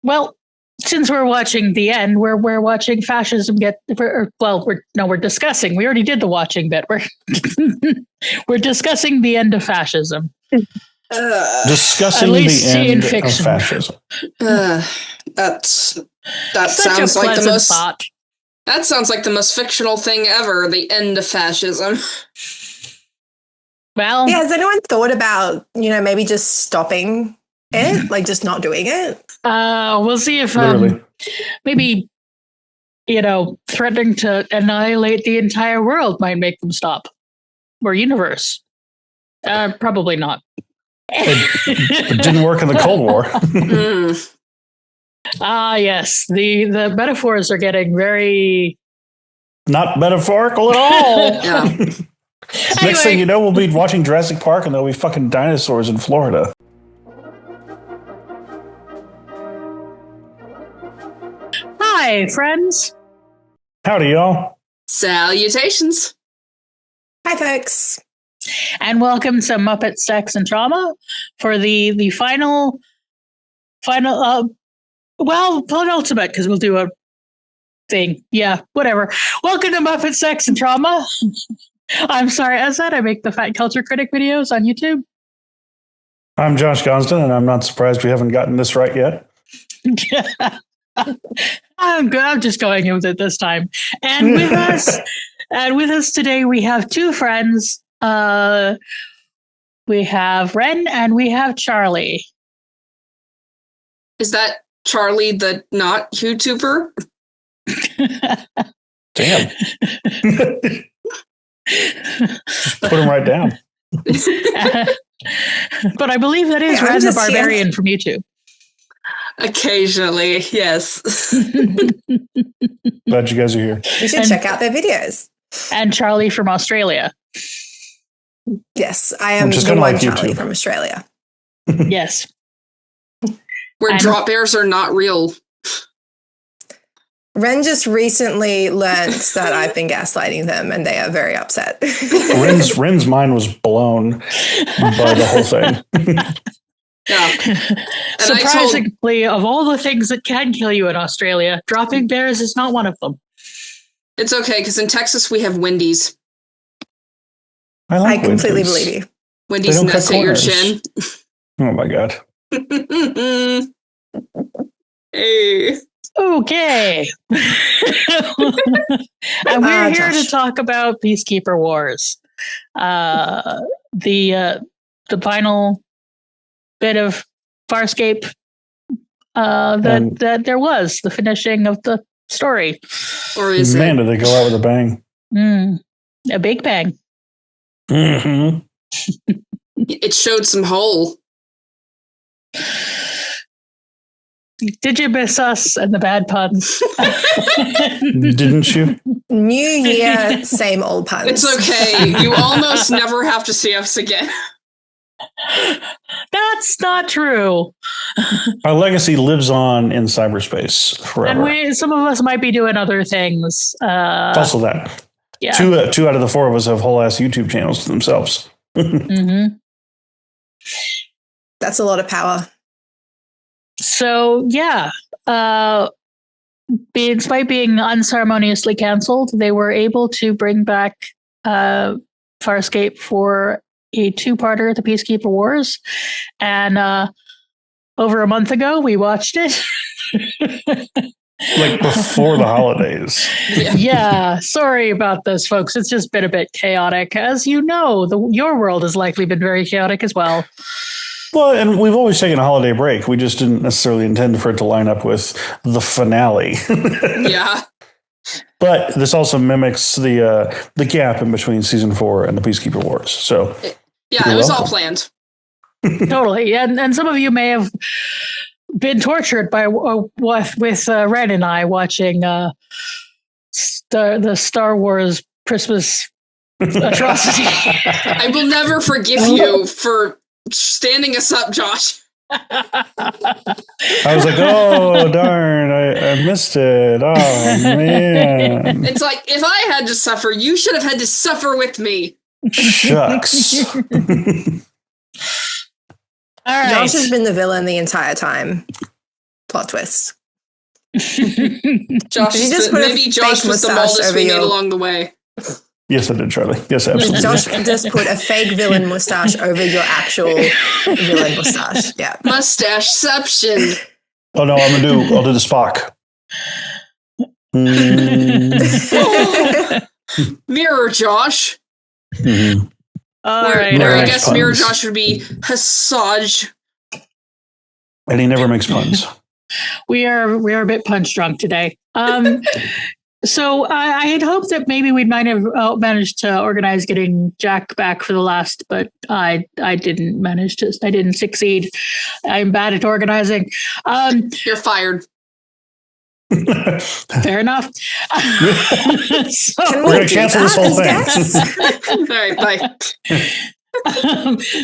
Well, since we're watching the end, we're watching fascism we're discussing. We already did the watching bit. We're discussing the end of fascism. Discussing the end of fascism. That sounds like the most thought. That sounds like the most fictional thing ever. The end of fascism. Well, yeah. Has anyone thought about maybe just stopping it, like just not doing it? We'll see if maybe threatening to annihilate the entire world might make them stop, or universe. Probably not. It didn't work in the Cold War. Yes. The metaphors are getting very not metaphorical at all. Yeah. Next thing you know, we'll be watching Jurassic Park and there'll be fucking dinosaurs in Florida. Hi, friends. Howdy, y'all. Salutations. Hi, folks. And welcome to Muppet Sex and Trauma for the final, penultimate, because we'll do a thing. Yeah, whatever. Welcome to Muppet Sex and Trauma. I'm Sara Ezzat. I make the Fat Culture Critic videos on YouTube. I'm Josh Gosdin, and I'm not surprised we haven't gotten this right yet. I'm good. I'm just going with it this time. And with us today, we have two friends. We have Ren and we have Charley. Is that Charley the not YouTuber? Damn. Just put him right down. But I believe that is Ren the Barbarian from YouTube. Occasionally, yes. Glad you guys are here. You should check out their videos. And Charley from Australia. Yes, I am the one Charley from Australia. Yes. Where drop bears are not real. Ren just recently learned that I've been gaslighting them, and they are very upset. Ren's mind was blown by the whole thing. Yeah. Surprisingly, of all the things that can kill you in Australia, dropping bears is not one of them. It's okay, because in Texas we have Wendy's. I completely believe you. Wendy's nuts at your chin. Oh my god. Hey. Okay. And we're here to talk about Peacekeeper Wars. The final bit of Farscape that there was, the finishing of the story. Or is Man, did they go out with a bang. A big bang. Mm-hmm. It showed some hole. Did you miss us and the bad puns? Didn't you? New year, same old puns. It's okay. You almost never have to see us again. That's not true. Our legacy lives on in cyberspace forever. And some of us might be doing other things. Also that. Yeah. Two out of the four of us have whole ass YouTube channels to themselves. Mm-hmm. That's a lot of power. So, yeah. Despite being unceremoniously canceled, they were able to bring back Farscape for a two-parter, The Peacekeeper Wars. And over a month ago, we watched it. Like before the holidays. Yeah, sorry about this, folks. It's just been a bit chaotic. As you know, your world has likely been very chaotic as well. Well, and we've always taken a holiday break. We just didn't necessarily intend for it to line up with the finale. Yeah. But this also mimics the gap in between season 4 and the Peacekeeper Wars. So yeah, it was all planned. Totally. And some of you may have been tortured by with Ren and I watching the Star Wars Christmas atrocity. I will never forgive you for standing us up, Josh. I was like, oh, darn, I missed it. Oh, man. It's like, if I had to suffer, you should have had to suffer with me. Shucks. All right. Josh has been the villain the entire time. plot twist. Josh, maybe Josh was the Maldus we made along the way. Yes, I did, Charlie. Yes, absolutely. Josh just put a fake villain mustache over your actual villain mustache. Yeah. Mustacheception. Oh no, I'll do the Spock. Mirror Josh. Mm-hmm. Right. Or I guess puns. Mirror Josh would be Hassaj. And he never makes puns. We are a bit punch drunk today. So I had hoped that maybe we might have managed to organize getting Jack back for the last, but I didn't manage to. I didn't succeed. I'm bad at organizing. You're fired. Fair enough. So, we're going to cancel this whole thing. All right, bye.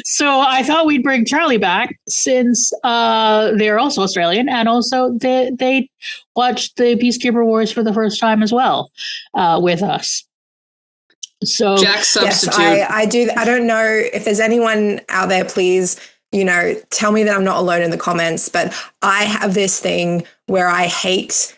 So I thought we'd bring Charley back since they're also Australian, and also they watched the Peacekeeper Wars for the first time as well with us. So Jack's substitute. Yes, I do. I don't know if there's anyone out there. Please, tell me that I'm not alone in the comments. But I have this thing where I hate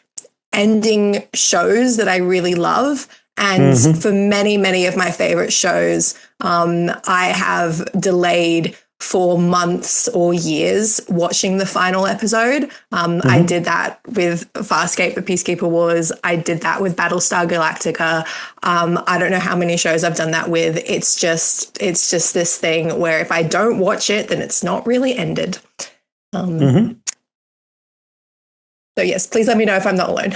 ending shows that I really love. And for many, many of my favorite shows, I have delayed for months or years watching the final episode. I did that with Farscape for Peacekeeper Wars. I did that with Battlestar Galactica. I don't know how many shows I've done that with. It's just this thing where if I don't watch it, then it's not really ended. So yes, please let me know if I'm not alone.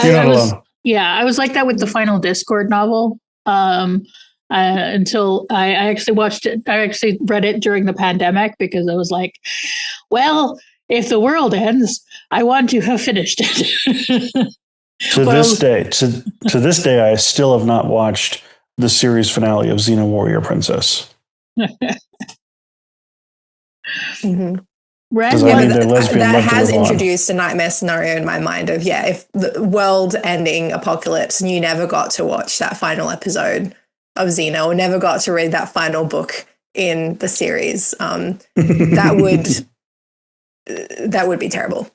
You're not alone. Yeah, I was like that with the final Discord novel until I actually watched it. I actually read it during the pandemic because I was like, well, if the world ends, I want to have finished it. To this day, I still have not watched the series finale of Xena Warrior Princess. That has introduced a nightmare scenario in my mind of, if the world ending apocalypse and you never got to watch that final episode of Xena or never got to read that final book in the series, that would be terrible.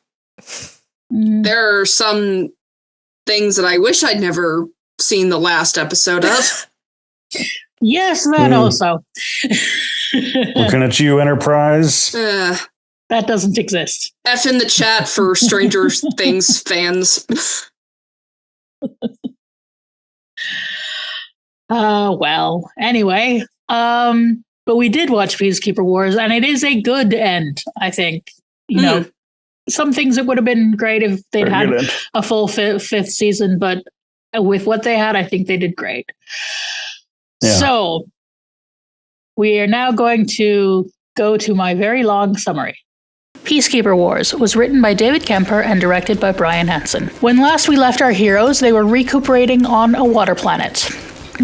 There are some things that I wish I'd never seen the last episode of. Yes, that also. Looking at you, Enterprise. That doesn't exist. F in the chat for Stranger Things fans. Well, anyway, but we did watch Peacekeeper Wars, and it is a good end, I think. Some things it would have been great if they'd had a full fifth season, but with what they had, I think they did great. Yeah. So we are now going to go to my very long summary. Peacekeeper Wars was written by David Kemper and directed by Brian Hansen. When last we left our heroes, they were recuperating on a water planet.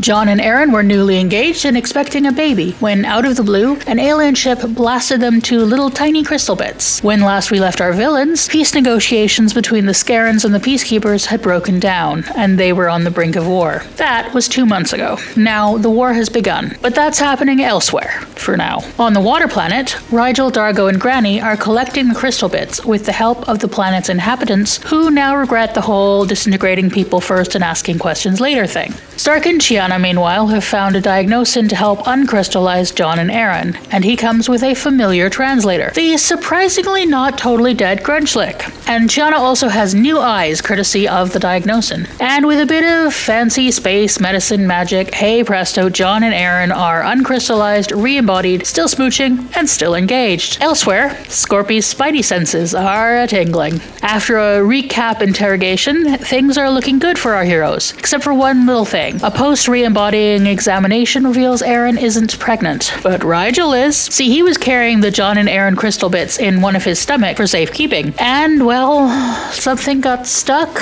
John and Aaron were newly engaged and expecting a baby when, out of the blue, an alien ship blasted them to little tiny crystal bits. When last we left our villains, peace negotiations between the Scarans and the Peacekeepers had broken down, and they were on the brink of war. That was 2 months ago. Now, the war has begun, but that's happening elsewhere, for now. On the water planet, Rigel, Dargo, and Granny are collecting the crystal bits with the help of the planet's inhabitants, who now regret the whole disintegrating people first and asking questions later thing. Stark and Chiana, meanwhile, have found a diagnosin to help uncrystallize John and Aaron, and he comes with a familiar translator, the surprisingly not totally dead Grunchlick. And Chiana also has new eyes, courtesy of the diagnosin. And with a bit of fancy space medicine magic, hey presto, John and Aaron are uncrystallized, re-embodied, still smooching, and still engaged. Elsewhere, Scorpy's spidey senses are a-tingling. After a recap interrogation, things are looking good for our heroes, except for one little thing. A post-re-embodying examination reveals Aaron isn't pregnant, but Rigel is. See, he was carrying the John and Aaron crystal bits in one of his stomach for safekeeping, and, well, something got stuck.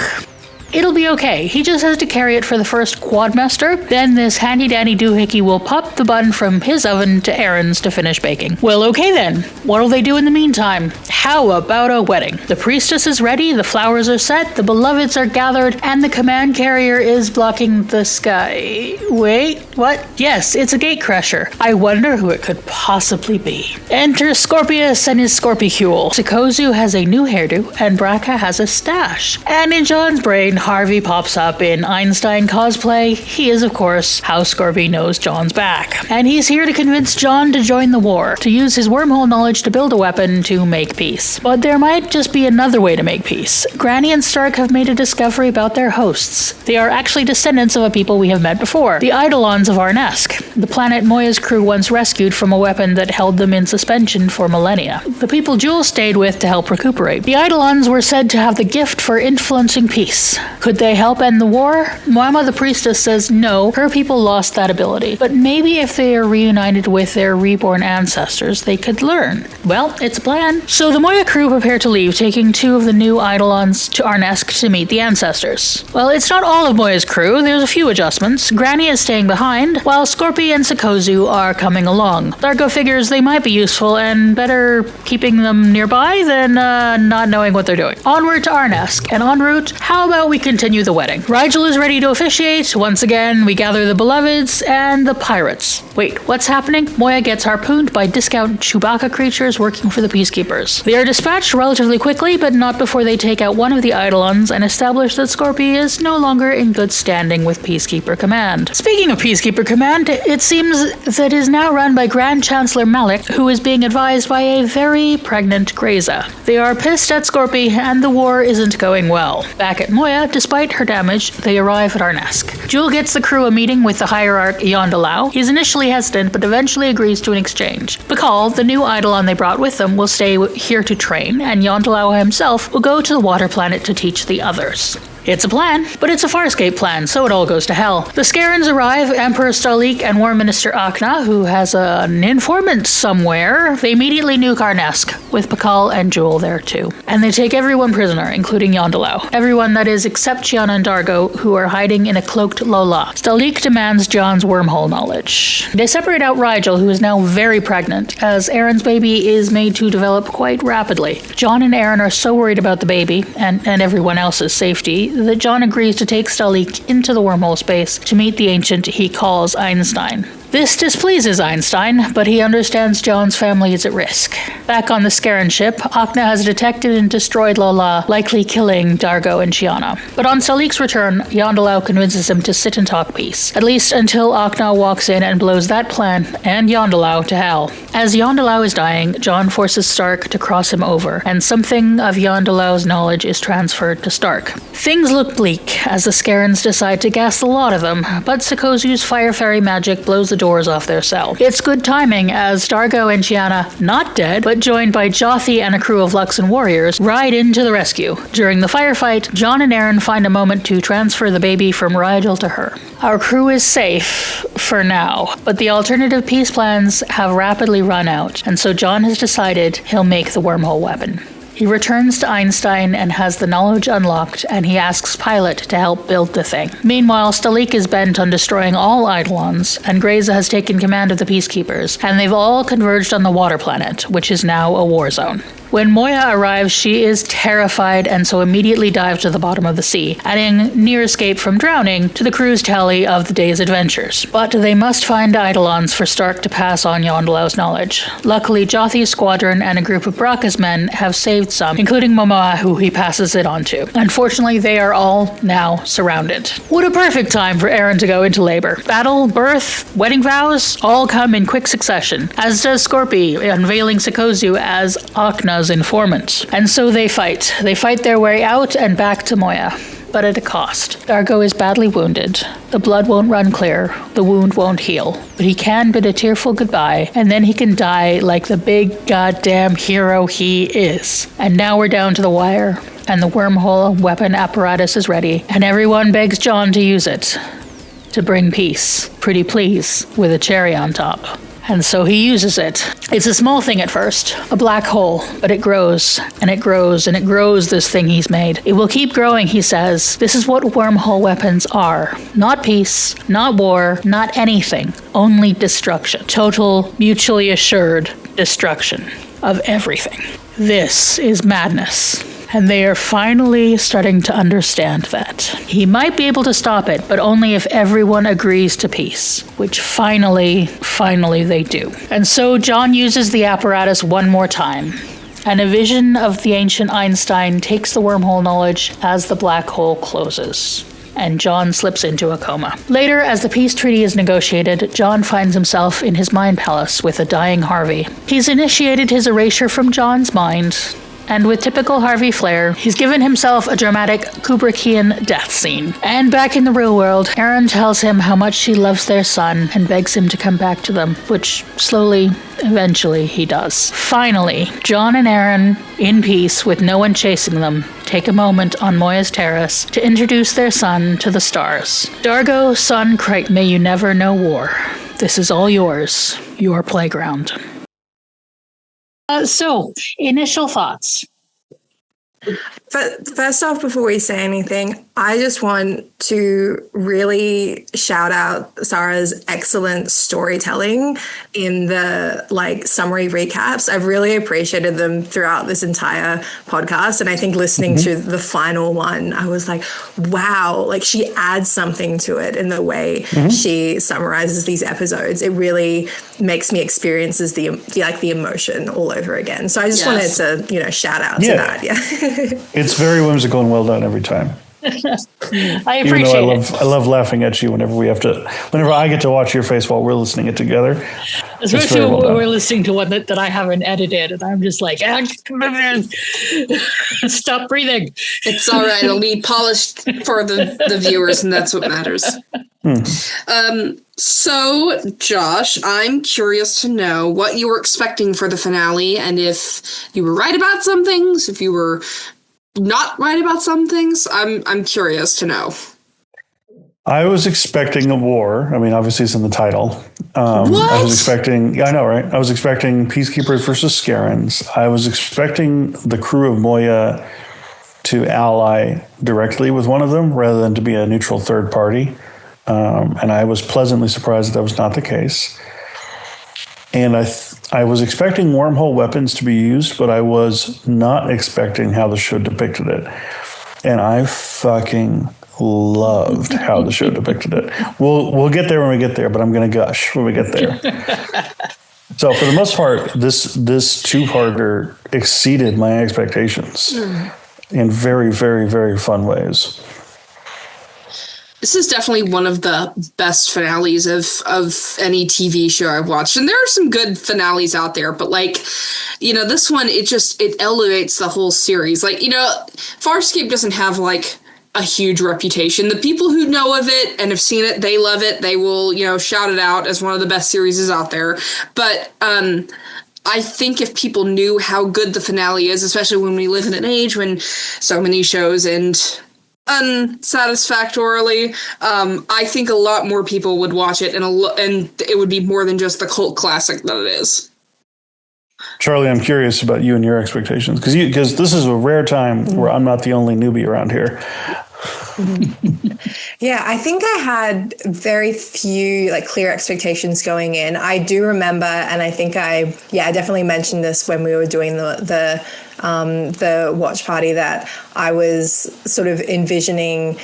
It'll be okay. He just has to carry it for the first quadmester. Then this handy-dandy doohickey will pop the bun from his oven to Aaron's to finish baking. Well, okay then. What'll they do in the meantime? How about a wedding? The priestess is ready, the flowers are set, the beloveds are gathered, and the command carrier is blocking the sky. Wait, What? Yes, it's a gatecrasher. I wonder who it could possibly be. Enter Scorpius and his Scorpicule. Sikozu has a new hairdo, and Braca has a stash. And in John's brain, Harvey pops up in Einstein cosplay. He is, of course, how Scorpy knows John's back. And he's here to convince John to join the war, to use his wormhole knowledge to build a weapon to make peace. But there might just be another way to make peace. Granny and Stark have made a discovery about their hosts. They are actually descendants of a people we have met before, the Eidolons of Arnesk, the planet Moya's crew once rescued from a weapon that held them in suspension for millennia. The people Jules stayed with to help recuperate. The Eidolons were said to have the gift for influencing peace. Could they help end the war? Moima the priestess says no, her people lost that ability. But maybe if they are reunited with their reborn ancestors, they could learn. Well, it's a plan. So the Moya crew prepare to leave, taking 2 of the new Eidolons to Arnesk to meet the ancestors. Well, it's not all of Moya's crew, there's a few adjustments. Granny is staying behind, while Scorpy and Sikozu are coming along. Dargo figures they might be useful, and better keeping them nearby than not knowing what they're doing. Onward to Arnesk, and en route, how about we continue the wedding? Rigel is ready to officiate. Once again, we gather the beloveds and the pirates. Wait, what's happening? Moya gets harpooned by discount Chewbacca creatures working for the Peacekeepers. They are dispatched relatively quickly, but not before they take out one of the Eidolons and establish that Scorpy is no longer in good standing with Peacekeeper Command. Speaking of Peacekeeper Command, it seems that is now run by Grand Chancellor Malik, who is being advised by a very pregnant Grayza. They are pissed at Scorpy, and the war isn't going well. Back at Moya, despite her damage, they arrive at Arnesk. Jewel gets the crew a meeting with the hierarch Yondalau. He's initially hesitant, but eventually agrees to an exchange. Bakal, the new Eidolon they brought with them, will stay here to train, and Yondalau himself will go to the water planet to teach the others. It's a plan, but it's a Farscape plan, so it all goes to hell. The Scarans arrive, Emperor Starleek and War Minister Akna, who has an informant somewhere. They immediately nuke Arnesk, with Pakal and Jewel there too. And they take everyone prisoner, including Yondalau. Everyone, that is, except Chiana and Dargo, who are hiding in a cloaked Lola. Starleek demands John's wormhole knowledge. They separate out Rigel, who is now very pregnant, as Aaron's baby is made to develop quite rapidly. John and Aaron are so worried about the baby, and everyone else's safety, that John agrees to take Starleek into the wormhole space to meet the ancient he calls Einstein. This displeases Einstein, but he understands John's family is at risk. Back on the Scaran ship, Akna has detected and destroyed Lola, likely killing Dargo and Chiana. But on Starleek's return, Yondalau convinces him to sit and talk peace, at least until Akna walks in and blows that plan and Yondalau to hell. As Yondalau is dying, John forces Stark to cross him over, and something of Yondalau's knowledge is transferred to Stark. Things look bleak as the Scarans decide to gas the lot of them, but Sikozu's fire fairy magic blows the doors off their cell. It's good timing as Dargo and Chiana, not dead, but joined by Jothi and a crew of Luxon warriors, ride into the rescue. During the firefight, John and Aaron find a moment to transfer the baby from Rigel to her. Our crew is safe, for now, but the alternative peace plans have rapidly run out, and so John has decided he'll make the wormhole weapon. He returns to Einstein and has the knowledge unlocked, and he asks Pilot to help build the thing. Meanwhile, Starleek is bent on destroying all Eidolons, and Grayza has taken command of the Peacekeepers, and they've all converged on the water planet, which is now a war zone. When Moya arrives, she is terrified and so immediately dives to the bottom of the sea, adding near escape from drowning to the crew's tally of the day's adventures. But they must find Eidolons for Stark to pass on Yondalau's knowledge. Luckily, Jothi's squadron and a group of Braca's men have saved some, including Momoa, who he passes it on to. Unfortunately, they are all now surrounded. What a perfect time for Aaron to go into labor. Battle, birth, wedding vows, all come in quick succession, as does Scorpy, unveiling Sikozu as Akna's informant. And so they fight. They fight their way out and back to Moya, but at a cost. Dargo is badly wounded. The blood won't run clear. The wound won't heal. But he can bid a tearful goodbye, and then he can die like the big goddamn hero he is. And now we're down to the wire, and the wormhole weapon apparatus is ready, and everyone begs John to use it. To bring peace. Pretty please, with a cherry on top. And so he uses it. It's a small thing at first, a black hole, but it grows, and it grows, and it grows, this thing he's made. It will keep growing, he says. This is what wormhole weapons are. Not peace, not war, not anything. Only destruction. Total, mutually assured destruction of everything. This is madness. And they are finally starting to understand that. He might be able to stop it, but only if everyone agrees to peace, which finally they do. And so John uses the apparatus one more time. And a vision of the ancient Einstein takes the wormhole knowledge as the black hole closes. And John slips into a coma. Later, as the peace treaty is negotiated, John finds himself in his mind palace with a dying Harvey. He's initiated his erasure from John's mind, and with typical Harvey flair, he's given himself a dramatic Kubrickian death scene. And back in the real world, Aaron tells him how much she loves their son and begs him to come back to them, which slowly, eventually, he does. Finally, John and Aaron, in peace with no one chasing them, take a moment on Moya's terrace to introduce their son to the stars. Dargo, son, Crite, may you never know war. This is all yours, your playground. So, initial thoughts. But first off, before we say anything, I just want to really shout out Sara's excellent storytelling in the summary recaps. I've really appreciated them throughout this entire podcast. And I think listening to the final one, I was like, wow, she adds something to it in the way she summarizes these episodes. It really makes me experience the emotion all over again. So I just wanted to, shout out to that. Yeah. It's very whimsical and well done every time. I appreciate it. I love laughing at you whenever I get to watch your face while we're listening it together. Especially when we're listening to one that I haven't edited, and I'm just like, stop breathing. It's all right. It'll be polished for the viewers, and that's what matters. So, Josh, I'm curious to know what you were expecting for the finale, and if you were right about some things, if you were not right about some things. I'm curious to know. I was expecting a war. I mean, obviously it's in the title. What? I was expecting, I know, right? I was expecting Peacekeepers versus Scarens. I was expecting the crew of Moya to ally directly with one of them rather than to be a neutral third party. And I was pleasantly surprised that was not the case. And I was expecting wormhole weapons to be used, but I was not expecting how the show depicted it. And I fucking loved how the show depicted it. We'll get there when we get there, but I'm going to gush when we get there. So for the most part, this two-parter exceeded my expectations in very, very, very fun ways. This is definitely one of the best finales of any TV show I've watched. And there are some good finales out there, but this one, it elevates the whole series. Farscape doesn't have a huge reputation. The people who know of it and have seen it, they love it. They will, shout it out as one of the best series out there. But I think if people knew how good the finale is, especially when we live in an age when so many shows end unsatisfactorily, I think a lot more people would watch it, and it would be more than just the cult classic that it is. Charley, I'm curious about you and your expectations, because this is a rare time where I'm not the only newbie around here. Yeah, I think I had very few clear expectations going in. I do remember, and I think I definitely mentioned this when we were doing the watch party, that I was sort of envisioning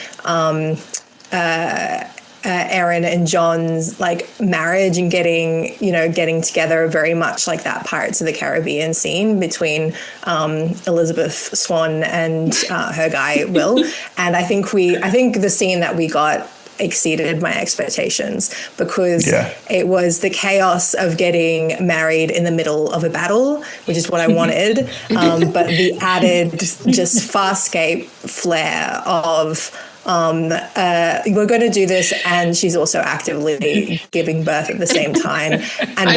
Aaron and John's marriage and getting together very much like that Pirates of the Caribbean scene between Elizabeth Swann and her guy Will. And I think the scene that we got exceeded my expectations, because it was the chaos of getting married in the middle of a battle, which is what I wanted, but the added just Farscape flair of we're going to do this, and she's also actively giving birth at the same time, and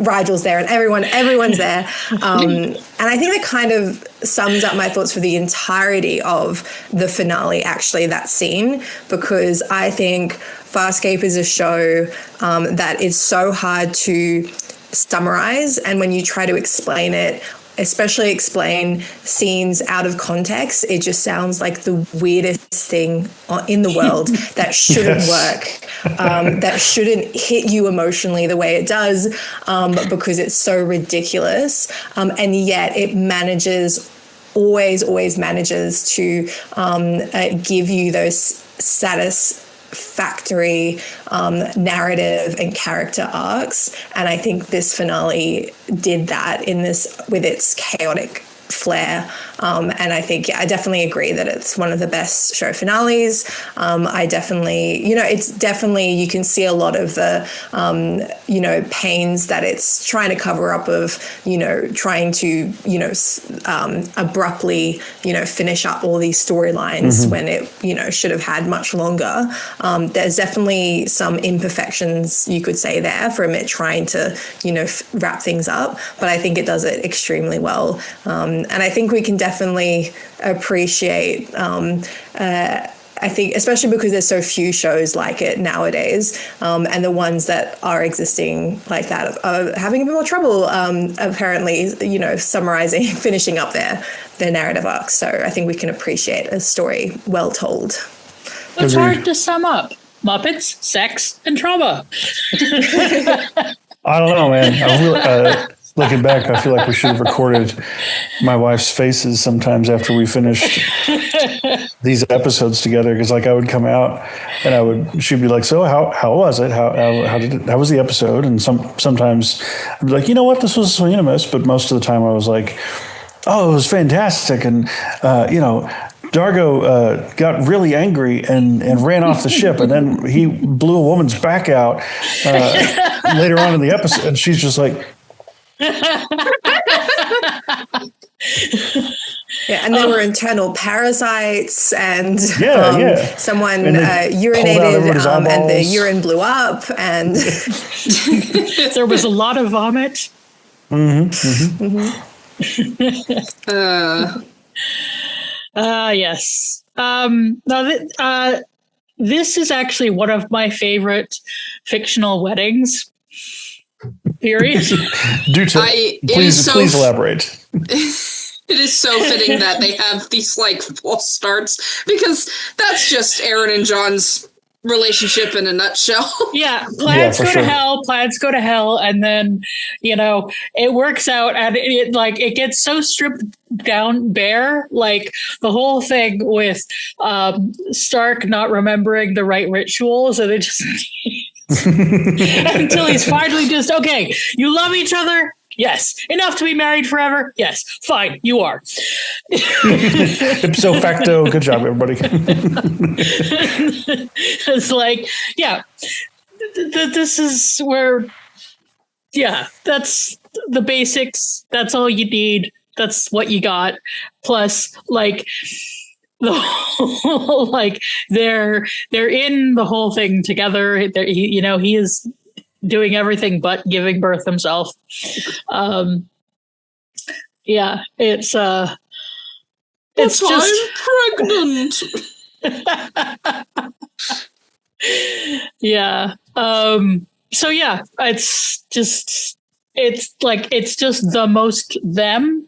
Rigel's there, and everyone's there, and I think that kind of sums up my thoughts for the entirety of the finale, actually, that scene, because I think Farscape is a show that is so hard to summarize, and when you try to explain it, especially explain scenes out of context, it just sounds like the weirdest thing in the world that shouldn't work, that shouldn't hit you emotionally the way it does, because it's so ridiculous. And yet it manages always manages to give you those satisfactory narrative and character arcs. And I think this finale did that with its chaotic flair. And I think, I definitely agree that it's one of the best show finales. I definitely, it's definitely, you can see a lot of the, pains that it's trying to cover up of, trying to, abruptly, finish up all these storylines when it, should have had much longer. There's definitely some imperfections, you could say, there from it trying to, wrap things up. But I think it does it extremely well. And I think we can definitely appreciate, I think, especially because there's so few shows like it nowadays, and the ones that are existing like that are having a bit more trouble, apparently, summarizing, finishing up their narrative arcs. So I think we can appreciate a story well told. It's hard to sum up. Muppets, sex, and trauma. I don't know, man. I really, looking back, I feel like we should have recorded my wife's faces sometimes after we finished these episodes together. Because like I would come out and she'd be like, "So how was it? How was the episode?" And sometimes I'd be like, "You know what? This was a swing and a miss." But most of the time I was like, "Oh, it was fantastic." And, Dargo got really angry and ran off the ship, and then he blew a woman's back out later on in the episode. And she's just like, yeah, and there were internal parasites, and someone urinated, and the urine blew up, and there was a lot of vomit. Yes. Now, this is actually one of my favorite fictional weddings. Period. Please elaborate. It is so fitting that they have these like false starts, because that's just Aaron and John's relationship in a nutshell. Yeah, plans go to hell, and then it works out, and it gets so stripped down bare, like the whole thing with Stark not remembering the right rituals, and it just until he's finally just, okay, you love each other? Yes. Enough to be married forever? Yes. Fine, you are. Ipso facto. Good job, everybody. It's like, yeah, this is where, yeah, that's the basics. That's all you need. That's what you got. Plus, like, the whole, like, they're in the whole thing together. He is doing everything but giving birth himself. Yeah, it's just I'm pregnant. Yeah. So yeah, it's just the most them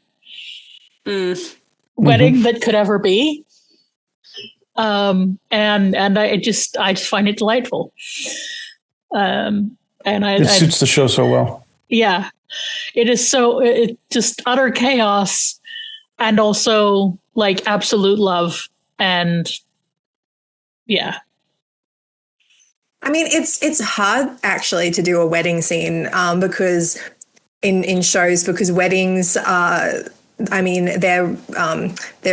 wedding that could ever be. And I just find it delightful. And it suits the show so well. Yeah, it is it just utter chaos, and also like absolute love, and yeah. I mean, it's hard actually to do a wedding scene because in shows, because weddings are, I mean, they're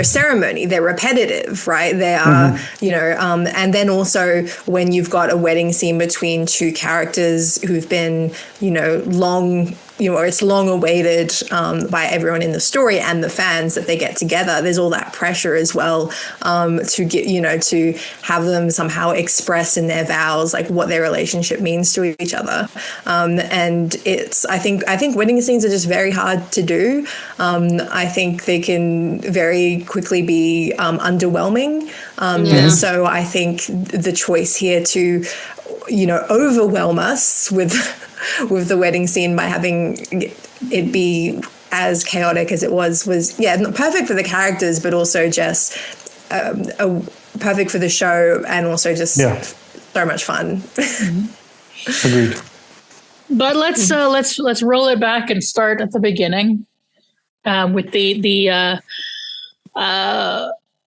ceremony, they're repetitive, right? They are, and then also when you've got a wedding scene between two characters who've been, long, or it's long awaited by everyone in the story and the fans that they get together. There's all that pressure as well to get, to have them somehow express in their vows like what their relationship means to each other. And it's, I think wedding scenes are just very hard to do. I think they can very quickly be underwhelming. So I think the choice here to, overwhelm us with the wedding scene by having it be as chaotic as it was not perfect for the characters, but also just perfect for the show, and also just so much fun. Agreed. But let's roll it back and start at the beginning with the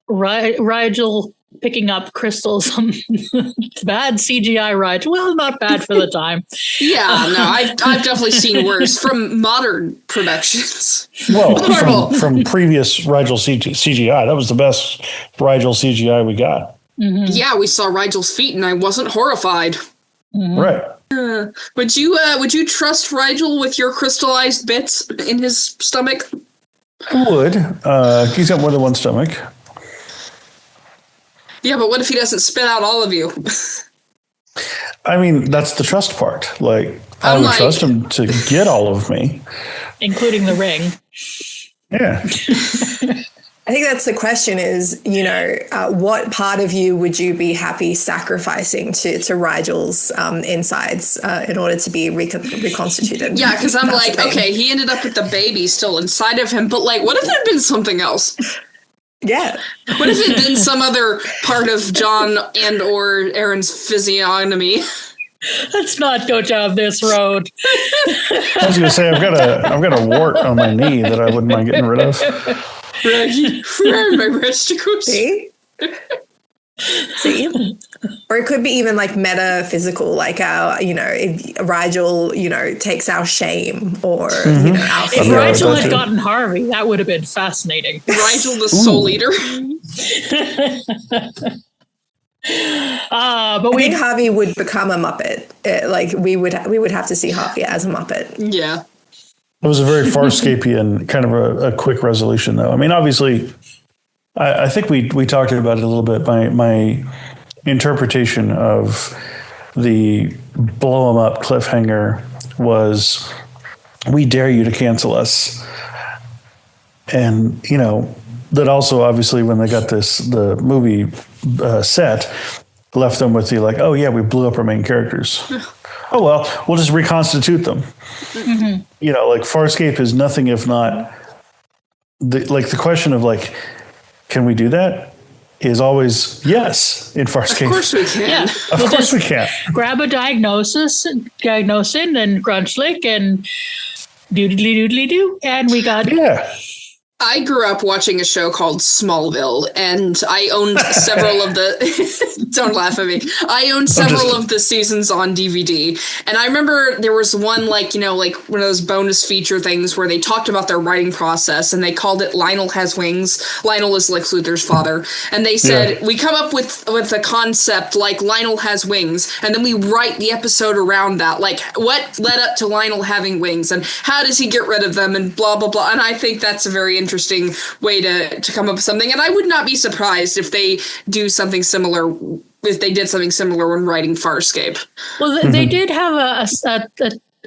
Rigel picking up crystals. Bad CGI Rigel. Well, not bad for the time. Yeah, no, I've definitely seen worse from modern productions. Well, from previous Rigel CGI, that was the best Rigel CGI we got. Mm-hmm. Yeah, we saw Rigel's feet, and I wasn't horrified. Mm-hmm. Right. Would you trust Rigel with your crystallized bits in his stomach? I would. He's got more than one stomach. Yeah, but what if he doesn't spit out all of you? I mean, that's the trust part. Like, I would trust him to get all of me. Including the ring. Yeah. I think that's the question is, what part of you would you be happy sacrificing to Rigel's insides in order to be reconstituted? Yeah, because I'm like, okay, he ended up with the baby still inside of him, but like, what if it had been something else? Yeah. What if it had been some other part of John and or Aaron's physiognomy? Let's not go down this road. I was going to say, I've got a wart on my knee that I wouldn't mind getting rid of. Where are my testicles? See? Or it could be even like metaphysical, like if Rigel, takes our shame or, our if Rigel had gotten Harvey, that would have been fascinating. Rigel the Soul Eater. But I think Harvey would become a Muppet. We would have to see Harvey as a Muppet. Yeah. It was a very Farscapian kind of a quick resolution, though. I mean, obviously, I think we talked about it a little bit. My interpretation of the blow 'em up cliffhanger was, "We dare you to cancel us," and that also obviously when they got the movie set, left them with the like, "Oh yeah, we blew up our main characters." Oh well, we'll just reconstitute them. Mm-hmm. Like Farscape is nothing if not the question of like, can we do that? Is always yes in Farscape. Of course we can. Yeah. Of course we can. Grab a diagnosin and Grunchlick and doodly doo, and we got I grew up watching a show called Smallville, and I owned several of the. Don't laugh at me. I owned several of the seasons on DVD, and I remember there was one like one of those bonus feature things where they talked about their writing process, and they called it "Lionel Has Wings." Lionel is Lex Luthor's father, and they said we come up with a concept like Lionel has wings, and then we write the episode around that, like what led up to Lionel having wings, and how does he get rid of them, and blah blah blah. And I think that's a very interesting way to come up with something, and I would not be surprised if they do something similar. If they did something similar when writing Farscape. Well, they did have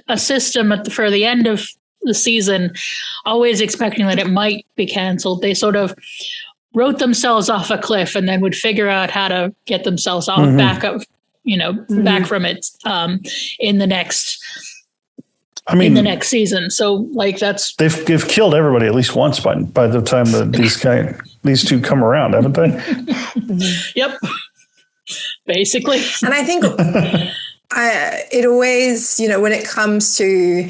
a system for the end of the season, always expecting that it might be canceled. They sort of wrote themselves off a cliff and then would figure out how to get themselves off back back from it in the next. In the next season, so like they've killed everybody at least once by the time that these two come around, haven't they? Yep, basically. And I think it always, when it comes to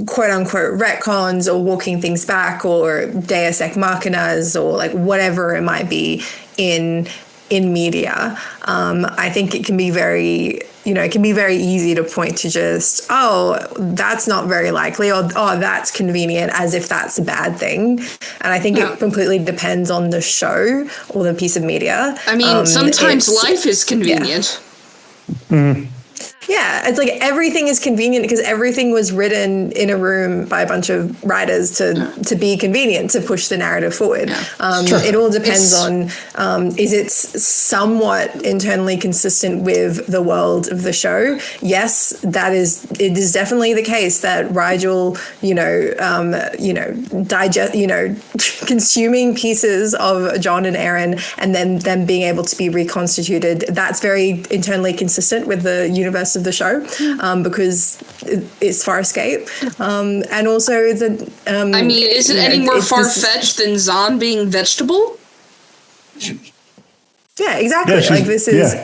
quote unquote retcons or walking things back or Deus Ex Machinas or like whatever it might be in media, I think it can be very. It can be very easy to point to just, oh, that's not very likely, or oh, that's convenient, as if that's a bad thing. And I think it completely depends on the show or the piece of media. I mean, sometimes life is convenient. Yeah. Mm-hmm. Yeah, it's like everything is convenient because everything was written in a room by a bunch of writers to be convenient, to push the narrative forward. Yeah. It all depends on, is it somewhat internally consistent with the world of the show? Yes, it is definitely the case that Rigel, consuming pieces of John and Aaron and then them being able to be reconstituted, that's very internally consistent with the universe of the show, because it's Farscape, and also the. I mean, is it any more far-fetched than Zahn being vegetable? Yeah, exactly. Yeah, like this is.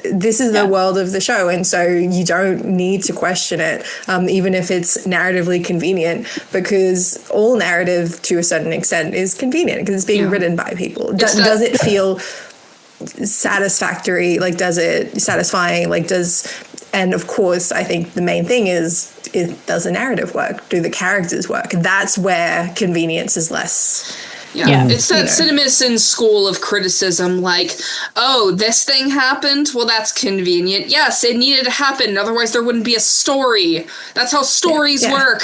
this is the world of the show, and so you don't need to question it, even if it's narratively convenient, because all narrative to a certain extent is convenient because it's being written by people. Does it feel satisfactory? Like, does it satisfying? Like, and of course, I think the main thing is does the narrative work? Do the characters work? That's where convenience is less. Yeah, it's that CinemaSin school of criticism, like, oh, this thing happened? Well, that's convenient. Yes, it needed to happen, otherwise there wouldn't be a story. That's how stories work.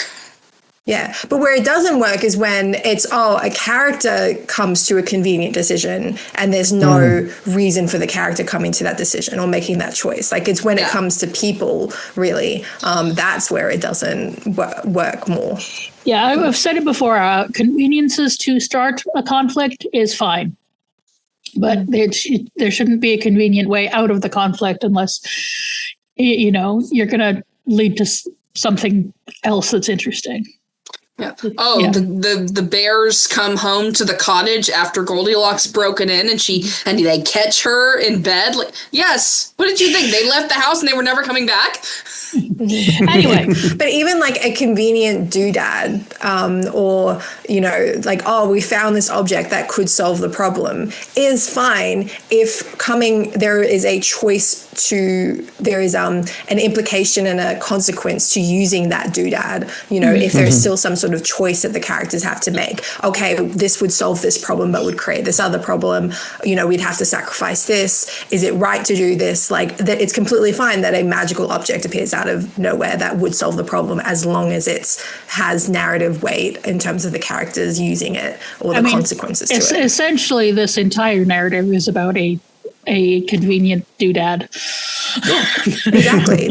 Yeah, but where it doesn't work is when it's, a character comes to a convenient decision and there's no reason for the character coming to that decision or making that choice. Like, it's when it comes to people, really, that's where it doesn't work more. Yeah, I've said it before. Conveniences to start a conflict is fine. But there shouldn't be a convenient way out of the conflict unless, you're going to lead to something else that's interesting. Yeah. Oh, the bears come home to the cottage after Goldilocks broken in, and they catch her in bed. Like, yes. What did you think? They left the house and they were never coming back? Anyway. But even like a convenient doodad, or, like, we found this object that could solve the problem is fine if there is a choice there is an implication and a consequence to using that doodad, if there's still some sort of choice that the characters have to make. Okay, this would solve this problem, but would create this other problem. We'd have to sacrifice this. Is it right to do this? Like, that it's completely fine that a magical object appears out of nowhere that would solve the problem, as long as it has narrative weight in terms of the characters using it or the consequences to it. Essentially, this entire narrative is about a convenient doodad. Exactly.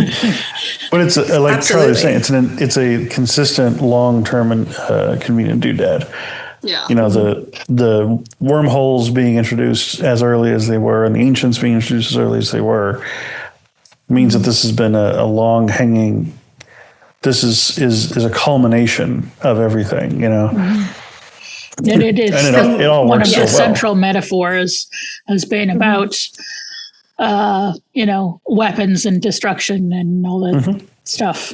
But it's like Charley was saying, it's a consistent, long-term and convenient doodad. Yeah. The wormholes being introduced as early as they were, and the ancients being introduced as early as they were, means that this has been a long hanging. This is a culmination of everything. Mm-hmm. And it is it all one works of the so well. central metaphors has been about, weapons and destruction and all that stuff.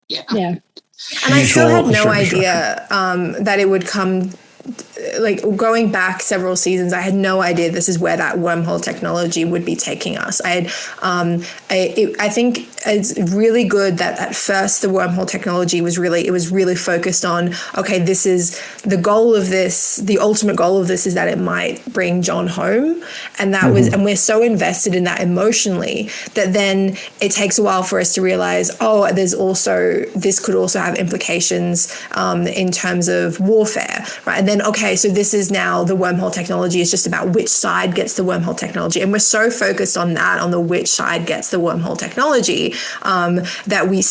Yeah. Yeah. And I still had no idea that it would come, like, going back several seasons, I had no idea this is where that wormhole technology would be taking us. I think it's really good that at first the wormhole technology was really focused on, okay, this is the goal of this, the ultimate goal of this is that it might bring John home. And that was, and we're so invested in that emotionally that then it takes a while for us to realize, this could also have implications in terms of warfare, right? And then, okay, so this is now the wormhole technology is just about which side gets the wormhole technology. And we're so focused on that, on the which side gets the wormhole technology, that we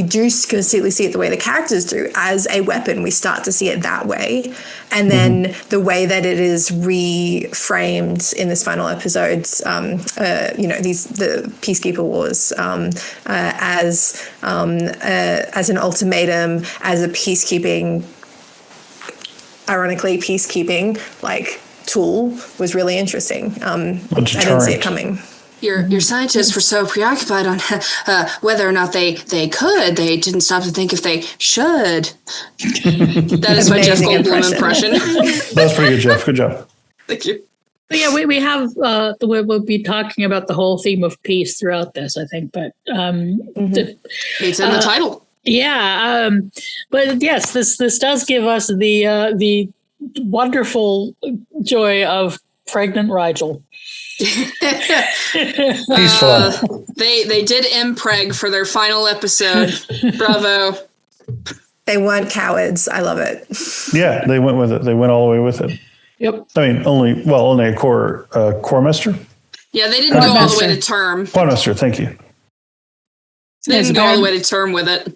do completely see it the way the characters do, as a weapon. We start to see it that way. And then the way that it is reframed in this final episode, the Peacekeeper Wars, as an ultimatum, as a peacekeeping like tool, was really interesting. I didn't see it coming. Your scientists were so preoccupied on whether or not they could. They didn't stop to think if they should. That is my Jeff Goldblum impression. That's pretty good, Jeff. Good job. Thank you. But yeah, we have we'll be talking about the whole theme of peace throughout this, I think. But it's in the title. Yeah, but yes, this does give us the wonderful joy of pregnant Rigel. Peaceful. They did impreg for their final episode. Bravo. They weren't cowards. I love it. Yeah, they went with it. They went all the way with it. Yep. I mean, only a core master. Yeah, they didn't go all the way to term. Core master, thank you. They didn't go all the way to term with it.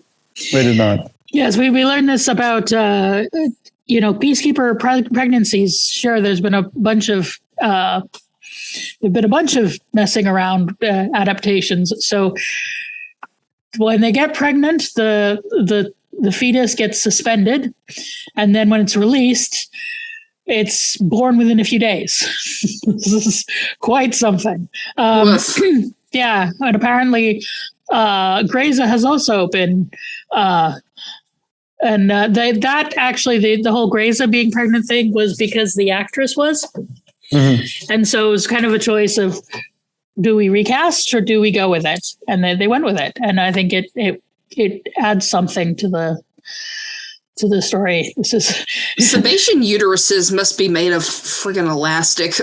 They did not. Yes, we learned this about peacekeeper pregnancies. Sure, there's been a bunch of messing around adaptations. So when they get pregnant, the fetus gets suspended, and then when it's released, it's born within a few days. This is quite something. Yeah, and apparently Greyza has also been, the whole Greyza being pregnant thing was because the actress was, and so it was kind of a choice of, do we recast or do we go with it? And they went with it, and I think it adds something to the story. This is Sebation uteruses must be made of friggin' elastic.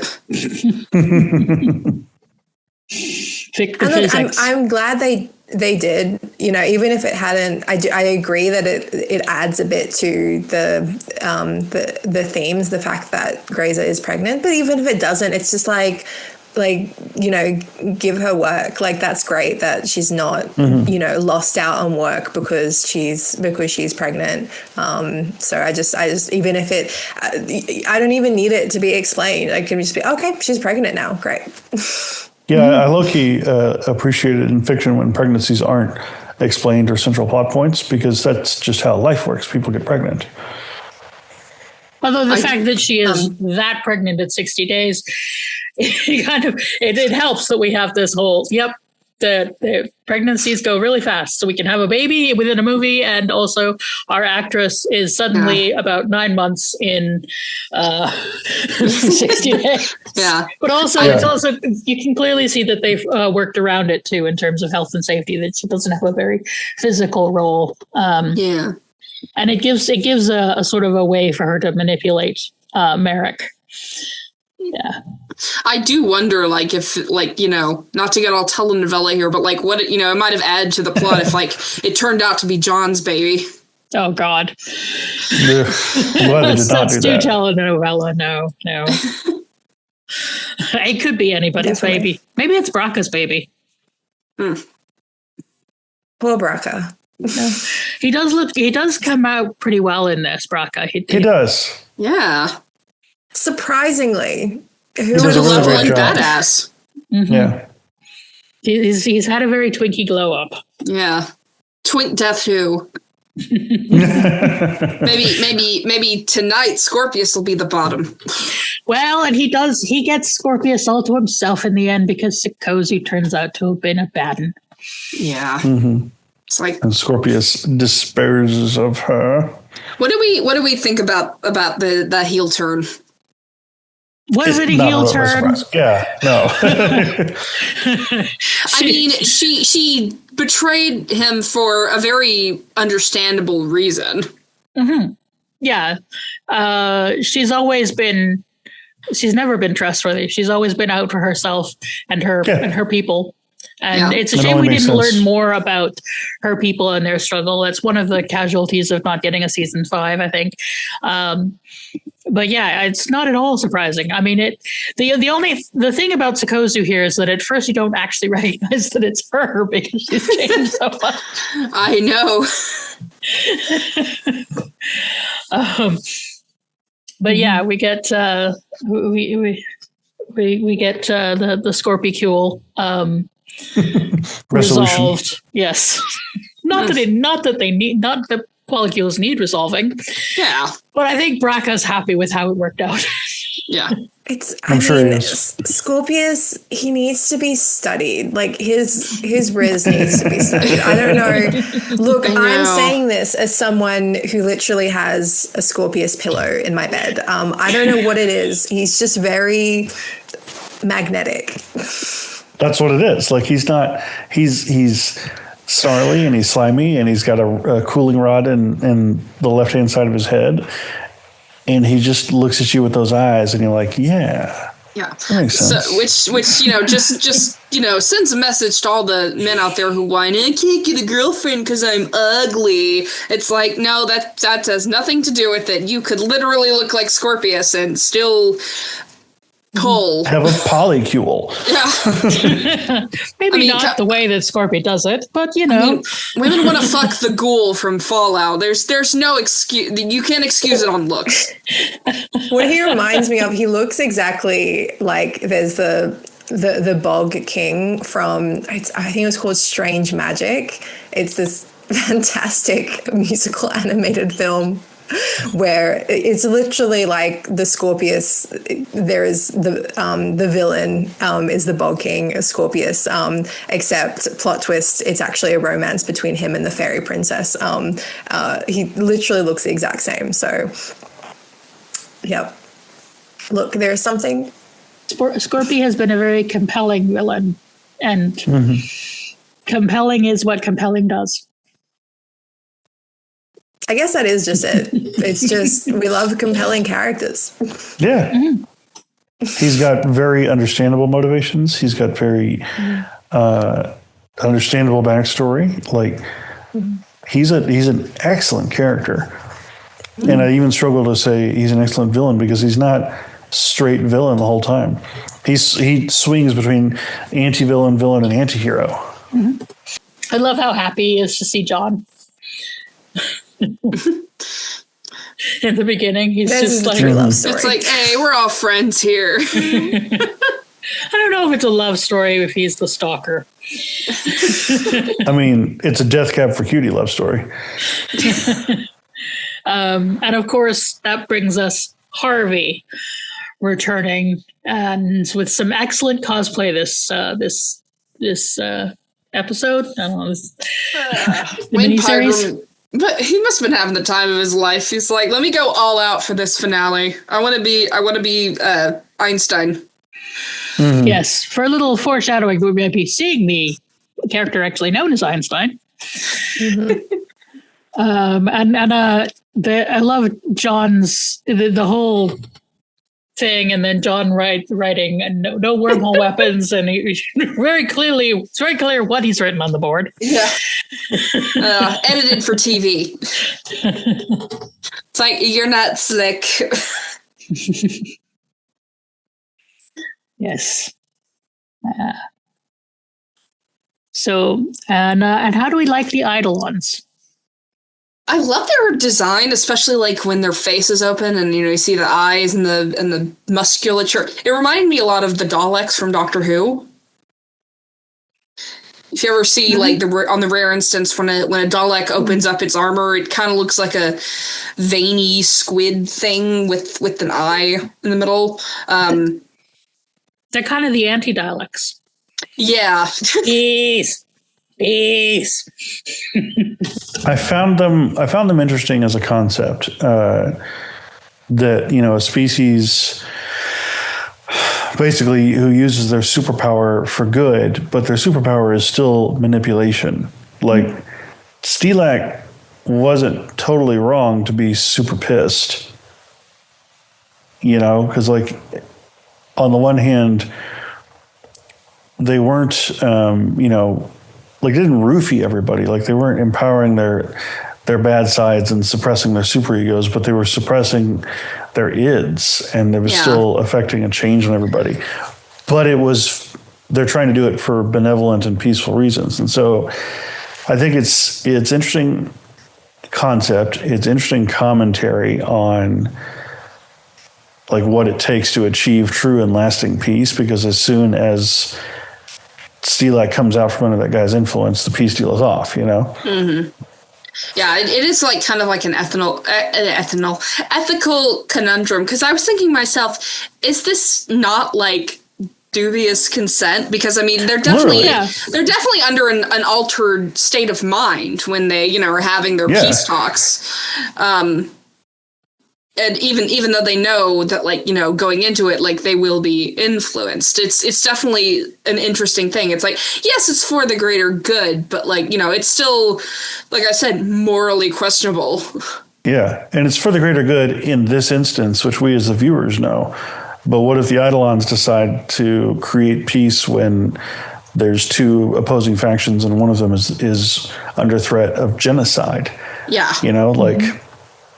I'm glad they did. You know, even if it hadn't, I agree that it adds a bit to the themes, the fact that Greyza is pregnant. But even if it doesn't, it's just like, you know, give her work. Like, that's great that she's not, you know, lost out on work because she's pregnant. So I just even if I don't even need it to be explained. I can just be, okay, she's pregnant now. Great. Yeah, I low-key appreciate it in fiction when pregnancies aren't explained or central plot points, because that's just how life works. People get pregnant. Although the fact that she is that pregnant at 60 days, it helps that we have this whole, the pregnancies go really fast, so we can have a baby within a movie, and also our actress is suddenly about 9 months in 60 days. Yeah. But also, it's also, you can clearly see that they've worked around it too in terms of health and safety, that she doesn't have a very physical role. And it gives a sort of a way for her to manipulate Merrick. Yeah. I do wonder, like, if, like, you know, not to get all telenovela here, but like what, you know, it might have added to the plot if like it turned out to be John's baby. Oh God. Yeah. That's too telenovela. No. It could be anybody's baby. Maybe it's Braca's baby. Poor Braca. No. He does come out pretty well in this, Braca. He does. Yeah. Surprisingly. He does a really great job. Badass. Mm-hmm. Yeah. He's had a very Twinkie glow up. Yeah. Twink Death Who. maybe tonight Scorpius will be the bottom. Well, and he gets Scorpius all to himself in the end, because Sikozu turns out to have been a bad one. Yeah. Mm-hmm. It's like, and Scorpius despairs of her. What do we think about the heel turn? Was it a heel turn? Yeah, no. I mean, she betrayed him for a very understandable reason. Mm-hmm. Yeah. She's never been trustworthy. She's always been out for herself and her people. And it's a shame we didn't learn more about her people and their struggle. That's one of the casualties of not getting a season 5, I think. But yeah, it's not at all surprising. I mean, the thing about Sikozu here is that at first you don't actually recognize that it's her, because she's changed so much. I know. But yeah, we get we get the Scorpicule resolved. Yes. Not that polycules need resolving. Yeah. But I think Braca's happy with how it worked out. Yeah. I'm sure he is. Scorpius, he needs to be studied. Like his riz needs to be studied. I don't know. Look, I'm saying this as someone who literally has a Scorpius pillow in my bed. I don't know what it is. He's just very magnetic. That's what it is. Like he's snarly and he's slimy and he's got a cooling rod in the left-hand side of his head. And he just looks at you with those eyes and you're like, yeah. Yeah. That makes sense. So, which just sends a message to all the men out there who whine, I can't get a girlfriend because I'm ugly. It's like, no, that has nothing to do with it. You could literally look like Scorpius and still pull. Have a polycule. Yeah. Maybe not the way that Scorpio does it, but women want to fuck the ghoul from Fallout. There's no excuse. You can't excuse it on looks. What he reminds me of, he looks exactly like there's the Bog King from, I think it was called Strange Magic. It's this fantastic musical animated film where it's literally like the Scorpius. There is the villain is the Bog King, Scorpius, except plot twist, it's actually a romance between him and the fairy princess. He literally looks the exact same. So, yep. Look, there's something. Scorpio has been a very compelling villain, and compelling is what compelling does. I guess that is just it. It's just, we love compelling characters. Yeah. Mm-hmm. He's got very understandable motivations. He's got very understandable backstory. Like, he's an excellent character. And I even struggle to say he's an excellent villain because he's not straight villain the whole time. He swings between anti-villain, villain, and anti-hero. Mm-hmm. I love how happy he is to see John. In the beginning, he's just like, it's like, hey, we're all friends here. I don't know if it's a love story if he's the stalker. I mean, it's a death cab for cutie love story. And of course, that brings us Harvey returning, and with some excellent cosplay this episode. I don't know, the miniseries. But he must have been having the time of his life. He's like, let me go all out for this finale. I want to be Einstein. Mm-hmm. Yes, for a little foreshadowing, we might be seeing the character actually known as Einstein. Mm-hmm. I love John's the whole thing, and then John writing no wormhole weapons, and it's very clear what he's written on the board. Yeah, edited for TV. It's like, you're not slick. Yes. So how do we like the Eidolons? I love their design, especially like when their face is open and you see the eyes and the musculature. It reminded me a lot of the Daleks from Doctor Who. If you ever see like on the rare instance when a Dalek opens up its armor, it kind of looks like a veiny squid thing with an eye in the middle. They're kind of the anti-Daleks. Yeah. Peace. I found them interesting as a concept. That, a species basically who uses their superpower for good, but their superpower is still manipulation. Like, Stilak wasn't totally wrong to be super pissed. Because like, on the one hand, they weren't, like, they didn't roofie everybody. Like, they weren't empowering their bad sides and suppressing their super egos, but they were suppressing their ids, and it was still affecting a change on everybody. But they're trying to do it for benevolent and peaceful reasons. And so I think it's interesting concept. It's interesting commentary on like what it takes to achieve true and lasting peace, because as soon as Stilak comes out from under that guy's influence, the peace deal is off, Mm-hmm. Yeah, it is like kind of like an ethical conundrum, because I was thinking myself, is this not like dubious consent? Because I mean, they're definitely under an altered state of mind when they are having their peace talks. And even though they know that, like, going into it, like, they will be influenced, it's definitely an interesting thing. It's like, yes, it's for the greater good, but like, it's still, like I said, morally questionable. Yeah, and it's for the greater good in this instance, which we as the viewers know. But what if the Eidolons decide to create peace when there's two opposing factions and one of them is under threat of genocide? Yeah.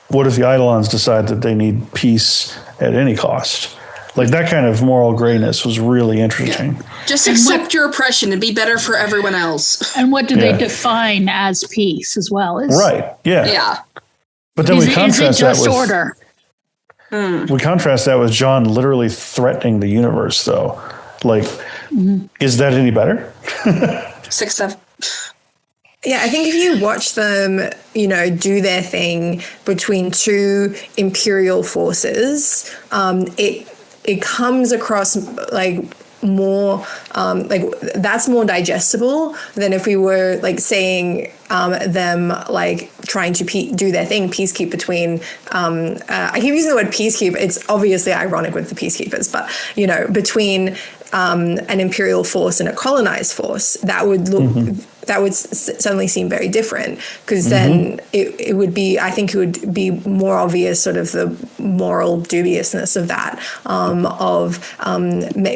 What if the Eidolons decide that they need peace at any cost? Like, that kind of moral grayness was really interesting. Yeah. Just accept your oppression and be better for everyone else. And what do they define as peace as well? Right. Yeah. Yeah. But then we contrast that with order. We contrast that with John literally threatening the universe, though. Like, is that any better? 6, 7. Yeah, I think if you watch them, do their thing between two imperial forces, it comes across like more like that's more digestible than if we were like seeing them like trying to do their thing, peacekeep between I keep using the word peacekeep. It's obviously ironic with the peacekeepers, but between an imperial force and a colonized force, that would look that would suddenly seem very different, because then it would be, I think it would be more obvious sort of the moral dubiousness of that,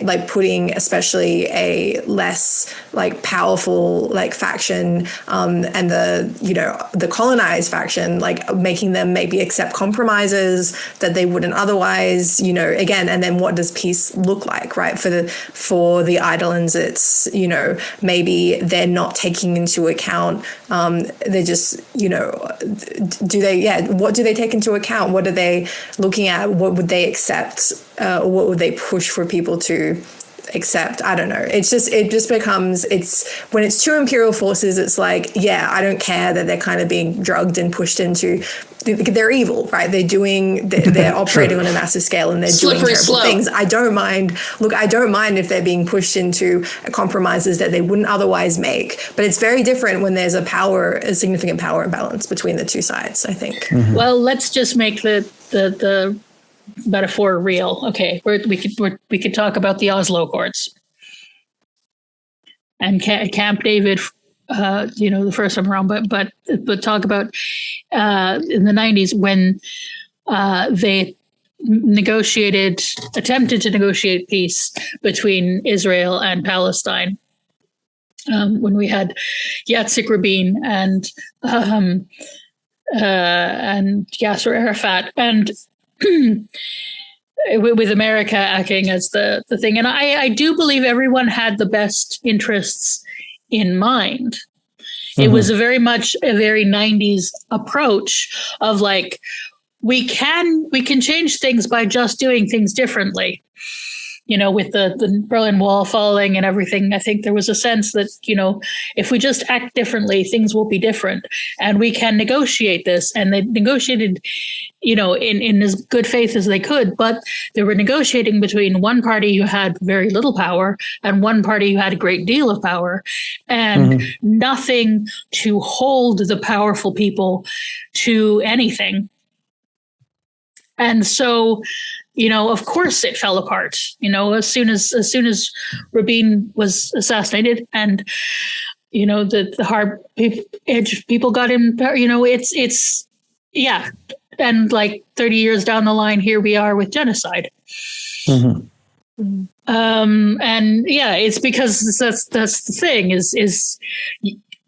like putting especially a less like powerful like faction and the colonized faction, like making them maybe accept compromises that they wouldn't otherwise, again, and then what does peace look like, right? For the Eidolons, it's, maybe they're not taking into account, they're just, what do they take into account? What are they looking at? What would they accept? What would they push for people to accept? I don't know. It just becomes, when it's two imperial forces, it's like, yeah, I don't care that they're kind of being drugged and pushed into, they're evil, right? They're operating on a massive scale, and they're doing terrible things. I don't mind if they're being pushed into compromises that they wouldn't otherwise make, but it's very different when there's a significant power imbalance between the two sides, I think. Well, let's just make the metaphor real. Okay, we could talk about the Oslo Accords and Camp David. The first time around, but talk about in the 90s when they attempted to negotiate peace between Israel and Palestine. When we had Yitzhak Rabin and Yasser Arafat, and with America acting as the thing. And I do believe everyone had the best interests in mind. It was very much a very 90s approach of like, we can change things by just doing things differently. With the Berlin Wall falling and everything, I think there was a sense that, if we just act differently, things will be different, and we can negotiate this. And they negotiated, in as good faith as they could, but they were negotiating between one party who had very little power and one party who had a great deal of power, and nothing to hold the powerful people to anything. And so, of course it fell apart, as soon as Rabin was assassinated, and, the hard edge people got in, it's and like 30 years down the line, here we are with genocide. And it's because that's the thing is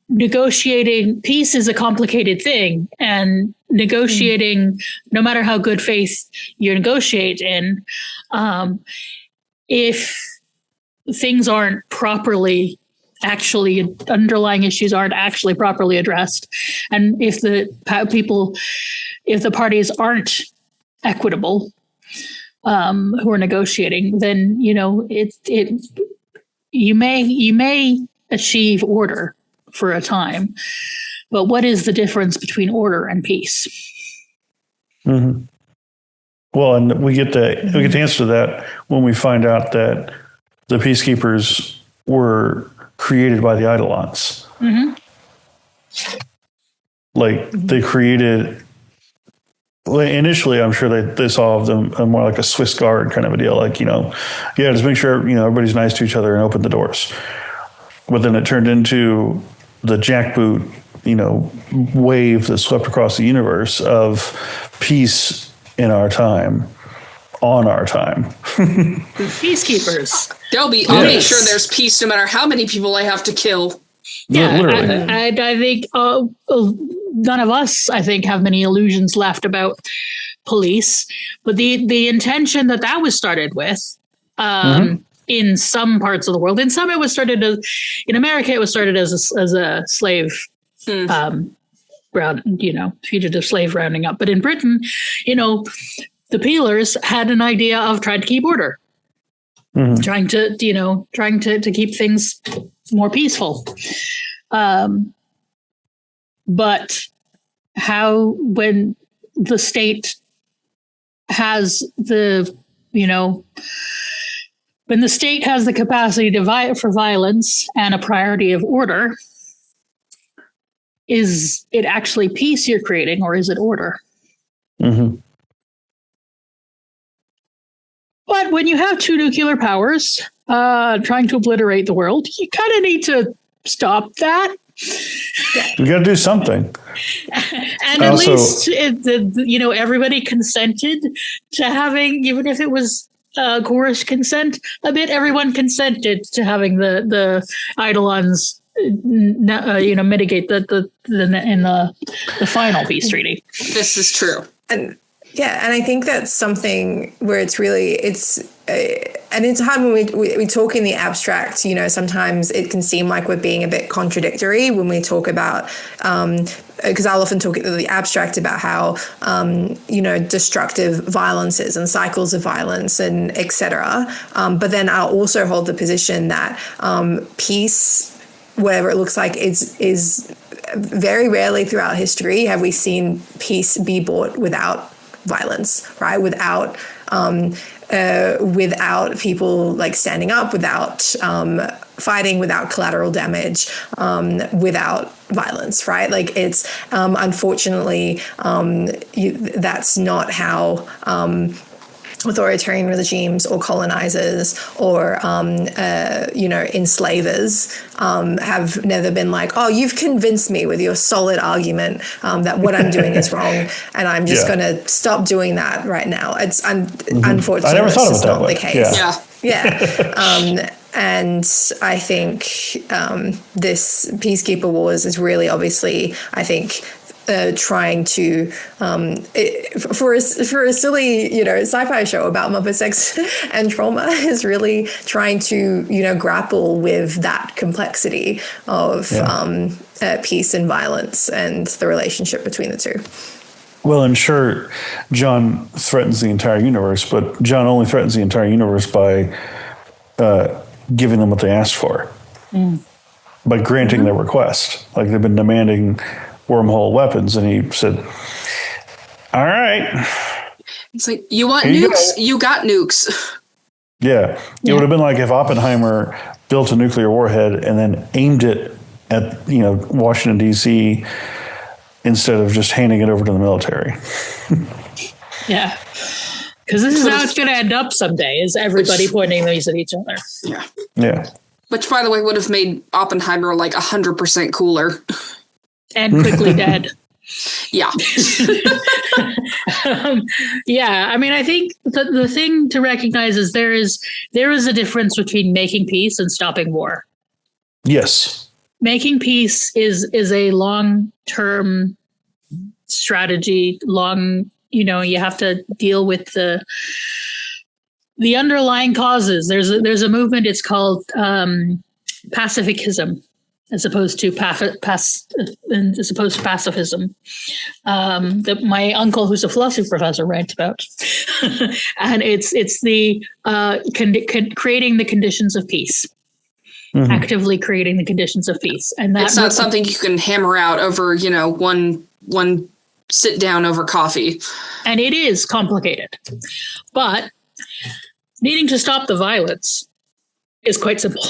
negotiating. Peace is a complicated thing, and negotiating, no matter how good faith you negotiate in, if things aren't properly, actually underlying issues aren't actually properly addressed, and if the parties aren't equitable, who are negotiating, then you may achieve order for a time, but what is the difference between order and peace? Well, and we get the answer to that when we find out that the peacekeepers were created by the Eidolons. Like they created. Well, initially, I'm sure they saw them more like a Swiss Guard kind of a deal, like just make sure everybody's nice to each other and open the doors. But then it turned into the jackboot, wave that swept across the universe of peace in our time, on our time. The peacekeepers. I'll make sure there's peace no matter how many people I have to kill. Yeah, I think none of us, I think, have many illusions left about police. But the intention that was started with, in some parts of the world, in some it was started in America, it was started as a slave, fugitive slave rounding up. But in Britain, the peelers had an idea of trying to keep order, trying to keep things more peaceful. but how when the state has the, when the state has the capacity for violence and a priority of order, is it actually peace you're creating, or is it order? Mm-hmm. But when you have two nuclear powers trying to obliterate the world, you kind of need to stop that. We got to do something. And at least, everybody consented to having, even if it was coerced consent a bit, everyone consented to having the Eidolons, mitigate the in the final peace treaty. This is true. And I think that's something where it's and it's hard when we talk in the abstract. Sometimes it can seem like we're being a bit contradictory when we talk about, because I'll often talk in the abstract about how, destructive violences and cycles of violence and et cetera. But then I'll also hold the position that peace, whatever it looks like, is very rarely throughout history have we seen peace be bought without violence, right? Without people like standing up, without fighting, without collateral damage, without violence, right? Like it's unfortunately that's not how authoritarian regimes or colonizers or enslavers have never been like, oh, you've convinced me with your solid argument that what I'm doing is wrong, and I'm just going to stop doing that right now. It's unfortunately, I never thought of it that not way. the case. Yeah. And I think this Peacekeeper Wars is really obviously, I think, trying to for a silly sci-fi show about Muppet sex and trauma is really trying to grapple with that complexity of peace and violence and the relationship between the two. Well, and sure, John threatens the entire universe, but John only threatens the entire universe by giving them what they asked for, by granting their request. Like they've been demanding wormhole weapons, and he said, all right. It's like, you want nukes? You got nukes. Yeah. It would have been like if Oppenheimer built a nuclear warhead and then aimed it at, Washington, D.C. instead of just handing it over to the military. Yeah. Because this is how it's going to end up someday, is everybody pointing these at each other. Yeah. Yeah. Which, by the way, would have made Oppenheimer like 100% cooler. And quickly dead. Yeah. I mean, I think the thing to recognize is there is a difference between making peace and stopping war. Yes. Making peace is a long-term strategy. You have to deal with the underlying causes. There's a movement. It's called pacificism, as opposed to pacifism, that my uncle, who's a philosophy professor, writes about. And it's the creating the conditions of peace, actively creating the conditions of peace, and that's not something you can hammer out over one sit down over coffee. And it is complicated, but needing to stop the violence is quite simple.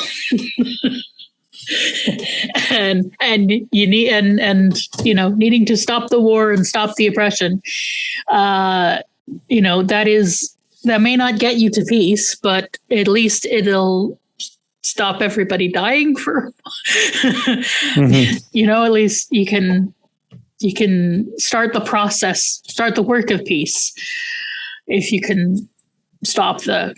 and you need needing to stop the war and stop the oppression, that may not get you to peace, but at least it'll stop everybody dying for at least you can start the process, start the work of peace if you can stop the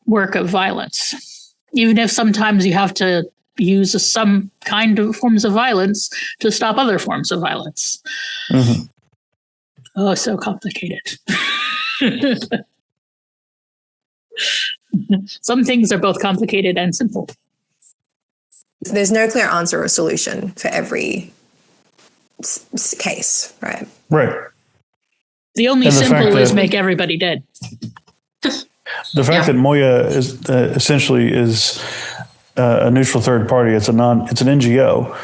work of violence, even if sometimes you have to use some kind of forms of violence to stop other forms of violence. Oh, so complicated. Some things are both complicated and simple. There's no clear answer or solution for every case, right? Right. The only simple is make everybody dead. The fact that Moya is essentially is a neutral third party. It's an NGO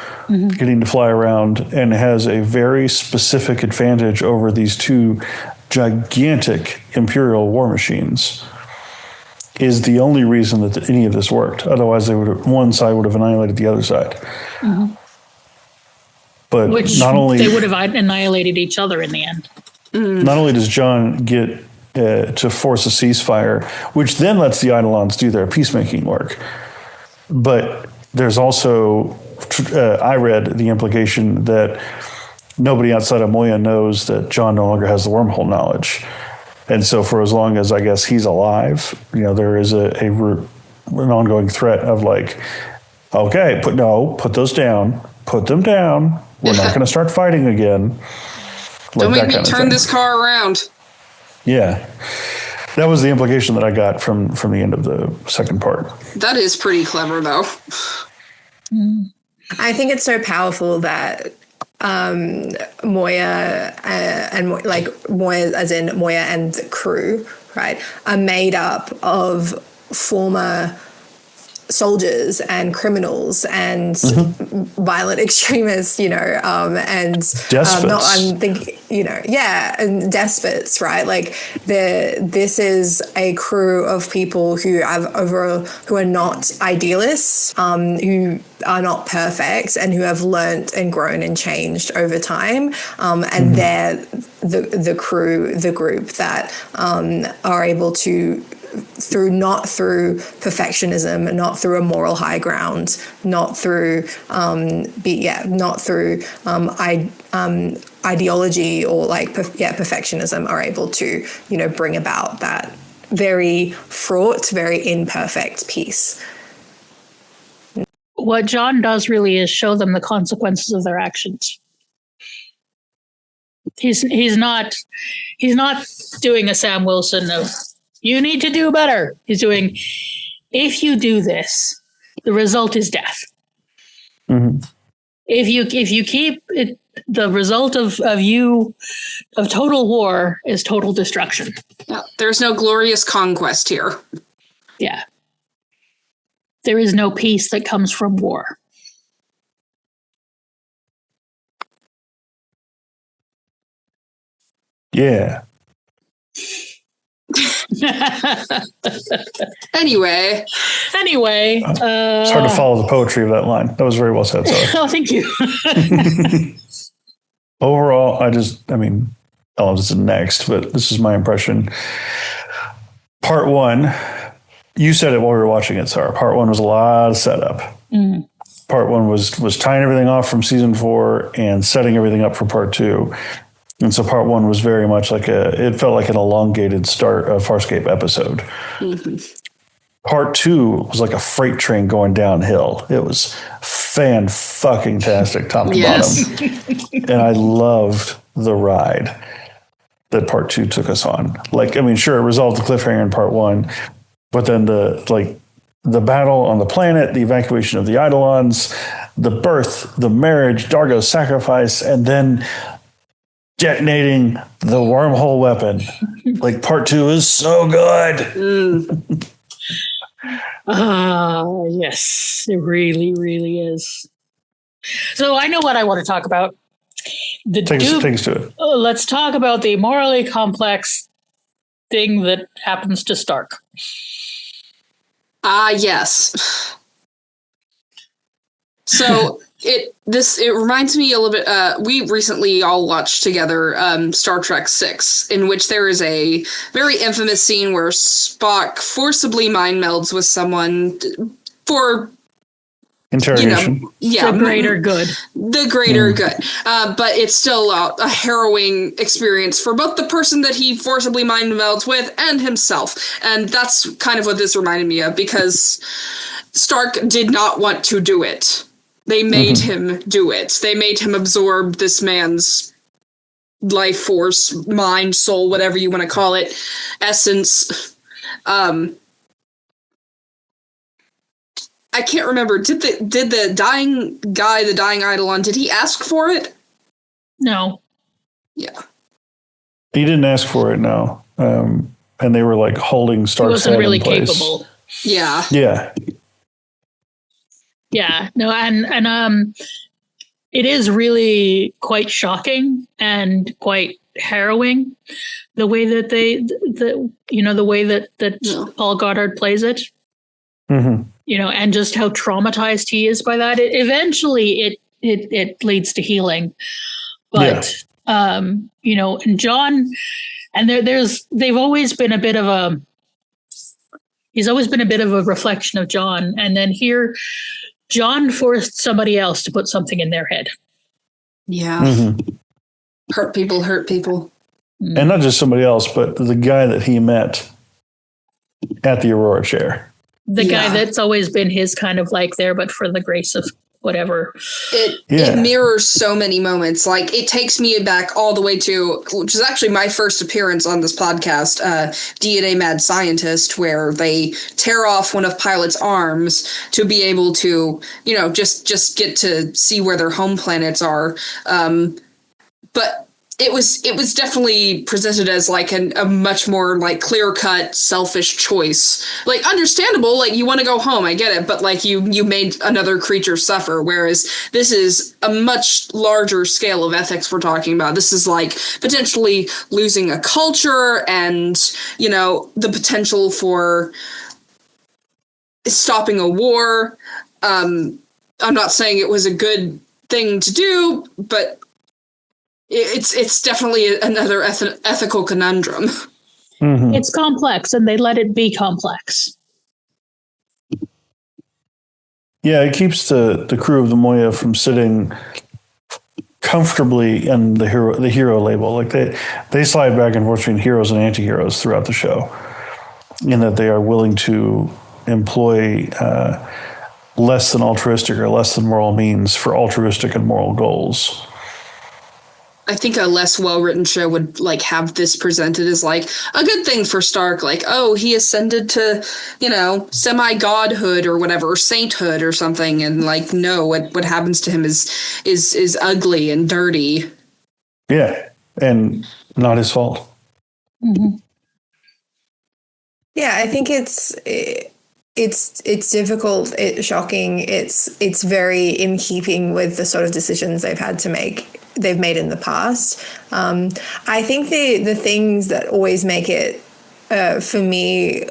getting to fly around, and has a very specific advantage over these two gigantic Imperial war machines. Is the only reason that any of this worked. Otherwise, one side would have annihilated the other side. Mm-hmm. But not only they would have annihilated each other in the end. Not only does John get to force a ceasefire, which then lets the Eidolons do their peacemaking work, but there's also I read the implication that nobody outside of Moya knows that John no longer has the wormhole knowledge. And so for as long as I guess he's alive, there is an ongoing threat of like, okay, put those down, put them down. We're not going to start fighting again. Don't make me turn this car around. Yeah. That was the implication that I got from the end of the second part. That is pretty clever, though. I think it's so powerful that Moya and Moya, as in Moya and the crew, right, are made up of former soldiers and criminals and violent extremists, and despots. I'm thinking, and despots, right? Like this is a crew of people who are not idealists, who are not perfect, and who have learnt and grown and changed over time, and they're the group that are able to, not through perfectionism, not through a moral high ground, not through ideology or perfectionism, are able to bring about that very fraught, very imperfect peace. What John does really is show them the consequences of their actions. He's not doing a Sam Wilson of, you need to do better. He's doing, if you do this, the result is death. Mm-hmm. If you keep it, the result of total war is total destruction. Yeah, there's no glorious conquest here. Yeah. There is no peace that comes from war. Yeah. Anyway, it's hard to follow the poetry of that line. That was very well said. Sorry. Oh, thank you. Overall, I don't know if this is next, but this is my impression. Part one, you said it while we were watching it, Sara. Part one was a lot of setup. Mm. Part one was tying everything off from season 4 and setting everything up for part 2. And so part 1 was very much it felt like an elongated start of Farscape episode. Mm-hmm. Part 2 was like a freight train going downhill. It was fan-fucking-tastic, top to bottom. And I loved the ride that part 2 took us on. Sure, it resolved the cliffhanger in part 1, but then the battle on the planet, the evacuation of the Eidolons, the birth, the marriage, Dargo's sacrifice, and then detonating the wormhole weapon. Part 2 is so good. Yes, it really, really is. So I know what I want to talk about. Take us to it. Let's talk about the morally complex thing that happens to Stark. Yes. So it reminds me a little bit. We recently all watched together Star Trek VI, in which there is a very infamous scene where Spock forcibly mind melds with someone for interrogation. The greater good. The greater good. But it's still a harrowing experience for both the person that he forcibly mind melds with and himself. And that's kind of what this reminded me of, because Stark did not want to do it. They made him do it. They made him absorb this man's life force, mind, soul, whatever you want to call it, essence. I can't remember. Did the dying guy, the dying Eidolon, did he ask for it? No. Yeah. He didn't ask for it, no. And they were holding Stark's head in place. He wasn't really capable. Yeah. Yeah. Yeah, no, and it is really quite shocking and quite harrowing the way that the way that Paul Goddard plays it. Mm-hmm. And just how traumatized he is by that. Eventually it leads to healing, but and John, and they've always been a bit of a. He's always been a bit of a reflection of John, and then here, John forced somebody else to put something in their head. Yeah. Mm-hmm. Hurt people. And not just somebody else, but the guy that he met at the Aurora chair. The guy that's always been his kind of like there, but for the grace of whatever. It mirrors so many moments. Like, it takes me back all the way to, which is actually my first appearance on this podcast, DNA Mad Scientist, where they tear off one of Pilot's arms to be able to, just get to see where their home planets are. But it was definitely presented as like a much more like clear-cut, selfish choice. Like, understandable, like, you want to go home, I get it, but like you made another creature suffer, whereas this is a much larger scale of ethics we're talking about. This is like potentially losing a culture and, the potential for stopping a war. I'm not saying it was a good thing to do, but it's definitely another ethical conundrum. Mm-hmm. It's complex, and they let it be complex. Yeah, it keeps the crew of the Moya from sitting comfortably in the hero label. Like they slide back and forth between heroes and anti-heroes throughout the show, in that they are willing to employ less than altruistic or less than moral means for altruistic and moral goals. I think a less well-written show would like have this presented as like a good thing for Stark, like, oh, he ascended to, semi-godhood or whatever, or sainthood or something, and like, no, what happens to him is ugly and dirty. Yeah, and not his fault. Mm-hmm. Yeah, I think it's difficult, it's shocking, it's very in keeping with the sort of decisions they've made in the past. I think the things that always make it for me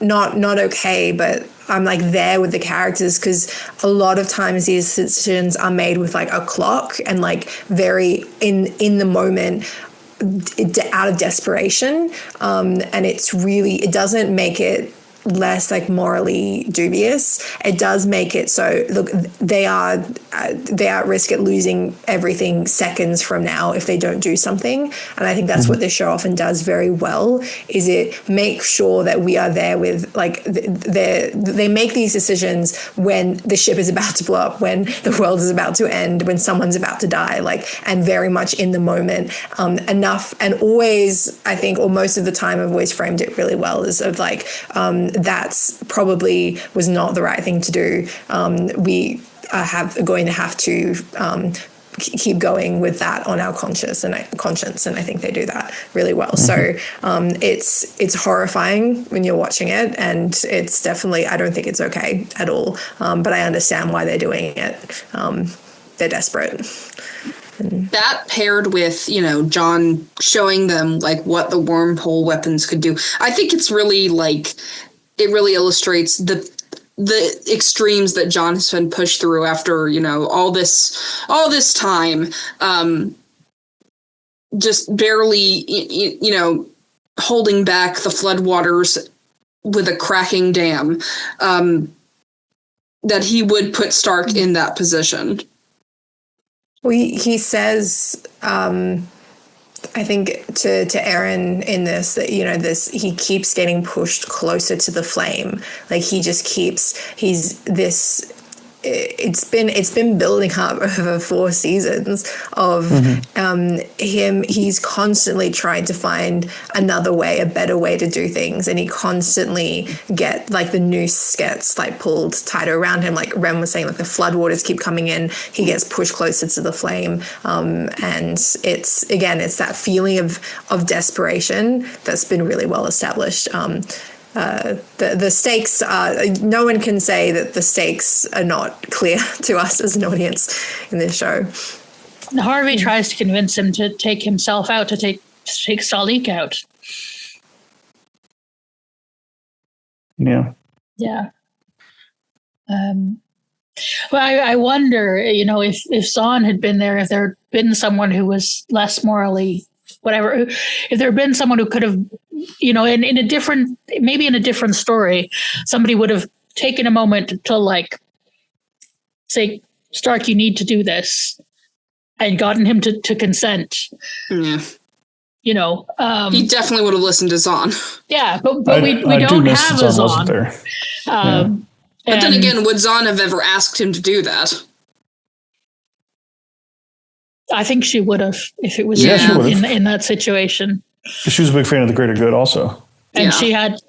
not okay, but I'm like there with the characters, because a lot of times these decisions are made with like a clock and like very in the moment, out of desperation, and it doesn't make it less like morally dubious. It does make it so, look, they are at risk at losing everything seconds from now if they don't do something. And I think that's what this show often does very well, is it makes sure that we are there with, like, they make these decisions when the ship is about to blow up, when the world is about to end, when someone's about to die, like, and very much in the moment, enough. And always, I think, or most of the time, I've always framed it really well as of like, that's probably was not the right thing to do. We are going to have to keep going with that on our conscience, and I think they do that really well. So it's horrifying when you're watching it, and it's definitely, I don't think it's okay at all, but I understand why they're doing it. They're desperate. That paired with, John showing them like what the wormhole weapons could do, I think it's really like, it really illustrates the extremes that John has been pushed through after, all this time, just barely, holding back the floodwaters with a cracking dam, that he would put Stark in that position. Well, he says, I think to Aaron in this, that, he keeps getting pushed closer to the flame. Like, it's been building up over 4 seasons of him. He's constantly trying to find another way, a better way to do things, and he constantly the noose gets like pulled tighter around him. Like Ren was saying, like the floodwaters keep coming in, he gets pushed closer to the flame, and it's that feeling of desperation that's been really well established. the stakes are, no one can say that the stakes are not clear to us as an audience in this show. Harvey tries to convince him to take himself out, to take Salik out. Yeah. Yeah. Well, I wonder, if Zahn had been there, if there had been someone who was less morally, whatever, if there had been someone who could have, in a different story, somebody would have taken a moment to say, Stark, you need to do this, and gotten him to consent. Yeah. He definitely would have listened to Zahn. Yeah, but we don't have a Zahn. There. But then again, would Zahn have ever asked him to do that? I think she would have if it was in that situation. She was a big fan of the greater good also. And she had,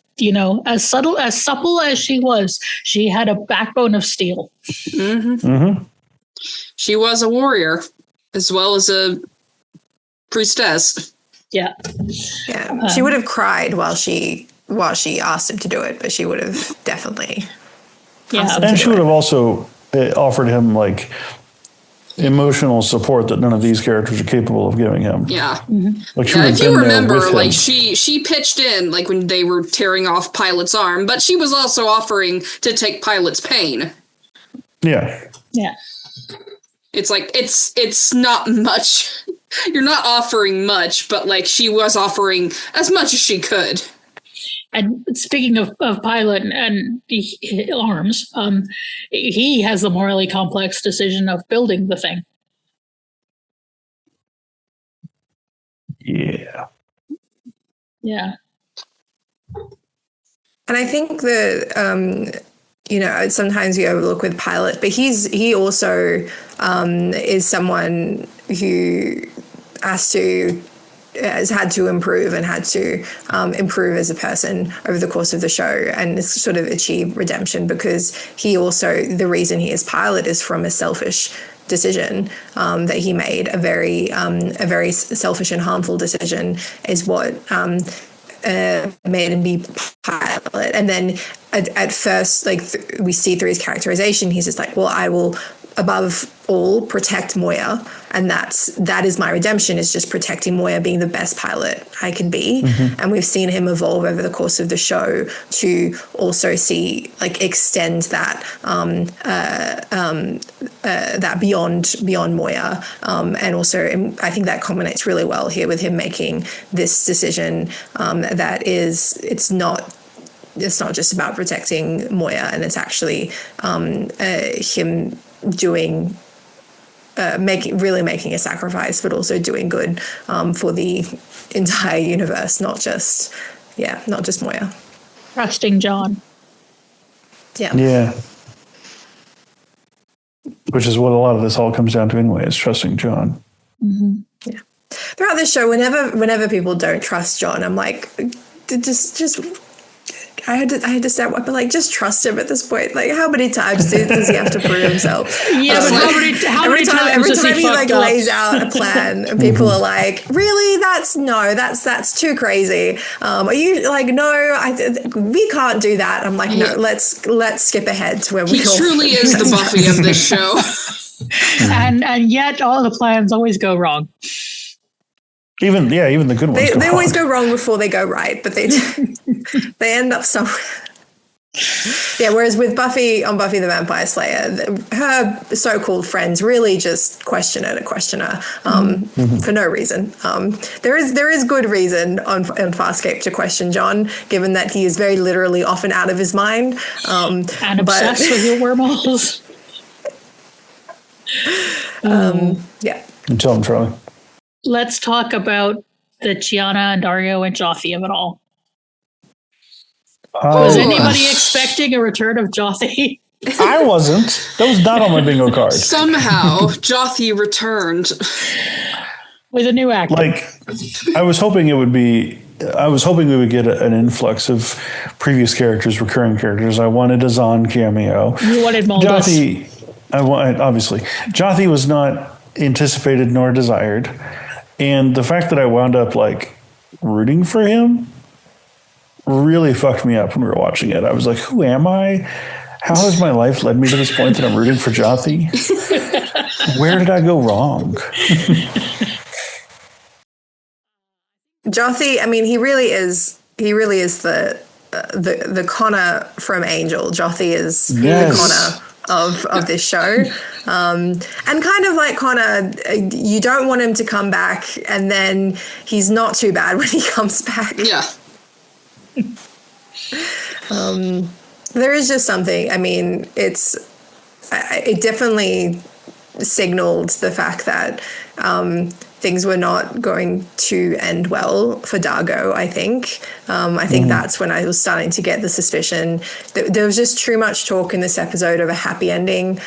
as supple as she was, she had a backbone of steel. Mm-hmm. Mm-hmm. She was a warrior as well as a priestess. Yeah. Yeah. She would have cried while she asked him to do it, but she would have definitely. Yeah. And she would have also offered him emotional support that none of these characters are capable of giving him. Yeah. Mm-hmm. If you remember, she pitched in when they were tearing off Pilot's arm, but she was also offering to take Pilot's pain. Yeah. Yeah. It's it's not much. You're not offering much, but she was offering as much as she could. And speaking of Pilot and arms, he has the morally complex decision of building the thing. Yeah. Yeah. And I think that, sometimes you overlook with Pilot, but he also is someone who has had to improve and had to improve as a person over the course of the show and sort of achieve redemption, because he also, the reason he is Pilot is from a selfish decision that he made, a very selfish and harmful decision is what made him be Pilot. And then at first, we see through his characterization, he's just well, I will above all protect Moya, and that is my redemption, is just protecting Moya, being the best pilot I can be. Mm-hmm. And we've seen him evolve over the course of the show to also see extend that that beyond Moya, and also I think that culminates really well here with him making this decision that is not just about protecting Moya, and it's actually him doing making a sacrifice, but also doing good for the entire universe, not just Moya. Trusting John. Yeah. Which is what a lot of this all comes down to anyway, is trusting John. Mm-hmm. Yeah. Throughout this show, whenever people don't trust John, I'm just I had to step up and just trust him at this point. How many times does he have to prove himself? Yeah, but how many times every time he up? lays out a plan, and people are like, "Really? That's too crazy." Are you no? We can't do that. I'm like, no. Let's skip ahead to where we. He truly is the Buffy of this show. and yet all the plans always go wrong. Even the good ones. They always go wrong before they go right, but they end up somewhere. Yeah, whereas with Buffy the Vampire Slayer, her so-called friends really just question her for no reason. There is good reason on Farscape to question John, given that he is very literally often out of his mind. And obsessed with your wormholes. Yeah. Tell him, Charley. Let's talk about the Chiana and Dario and Jothi of it all. Was anybody expecting a return of Jothi? I wasn't. That was not on my bingo card. Somehow, Jothi returned. With a new actor. I was hoping we would get an influx of previous characters, recurring characters. I wanted a Zahn cameo. You wanted Mulder. Obviously. Jothi was not anticipated nor desired. And the fact that I wound up rooting for him really fucked me up when we were watching it. I was like, who am I? How has my life led me to this point that I'm rooting for Jothi? Where did I go wrong? Jothi, I mean, he really is the Connor from Angel. Jothi is the Connor of this show. And kind of like Connor, you don't want him to come back, and then he's not too bad when he comes back. Yeah. There is just something, I mean, it definitely signaled the fact that things were not going to end well for Dargo, I think. I think that's when I was starting to get the suspicion that there was just too much talk in this episode of a happy ending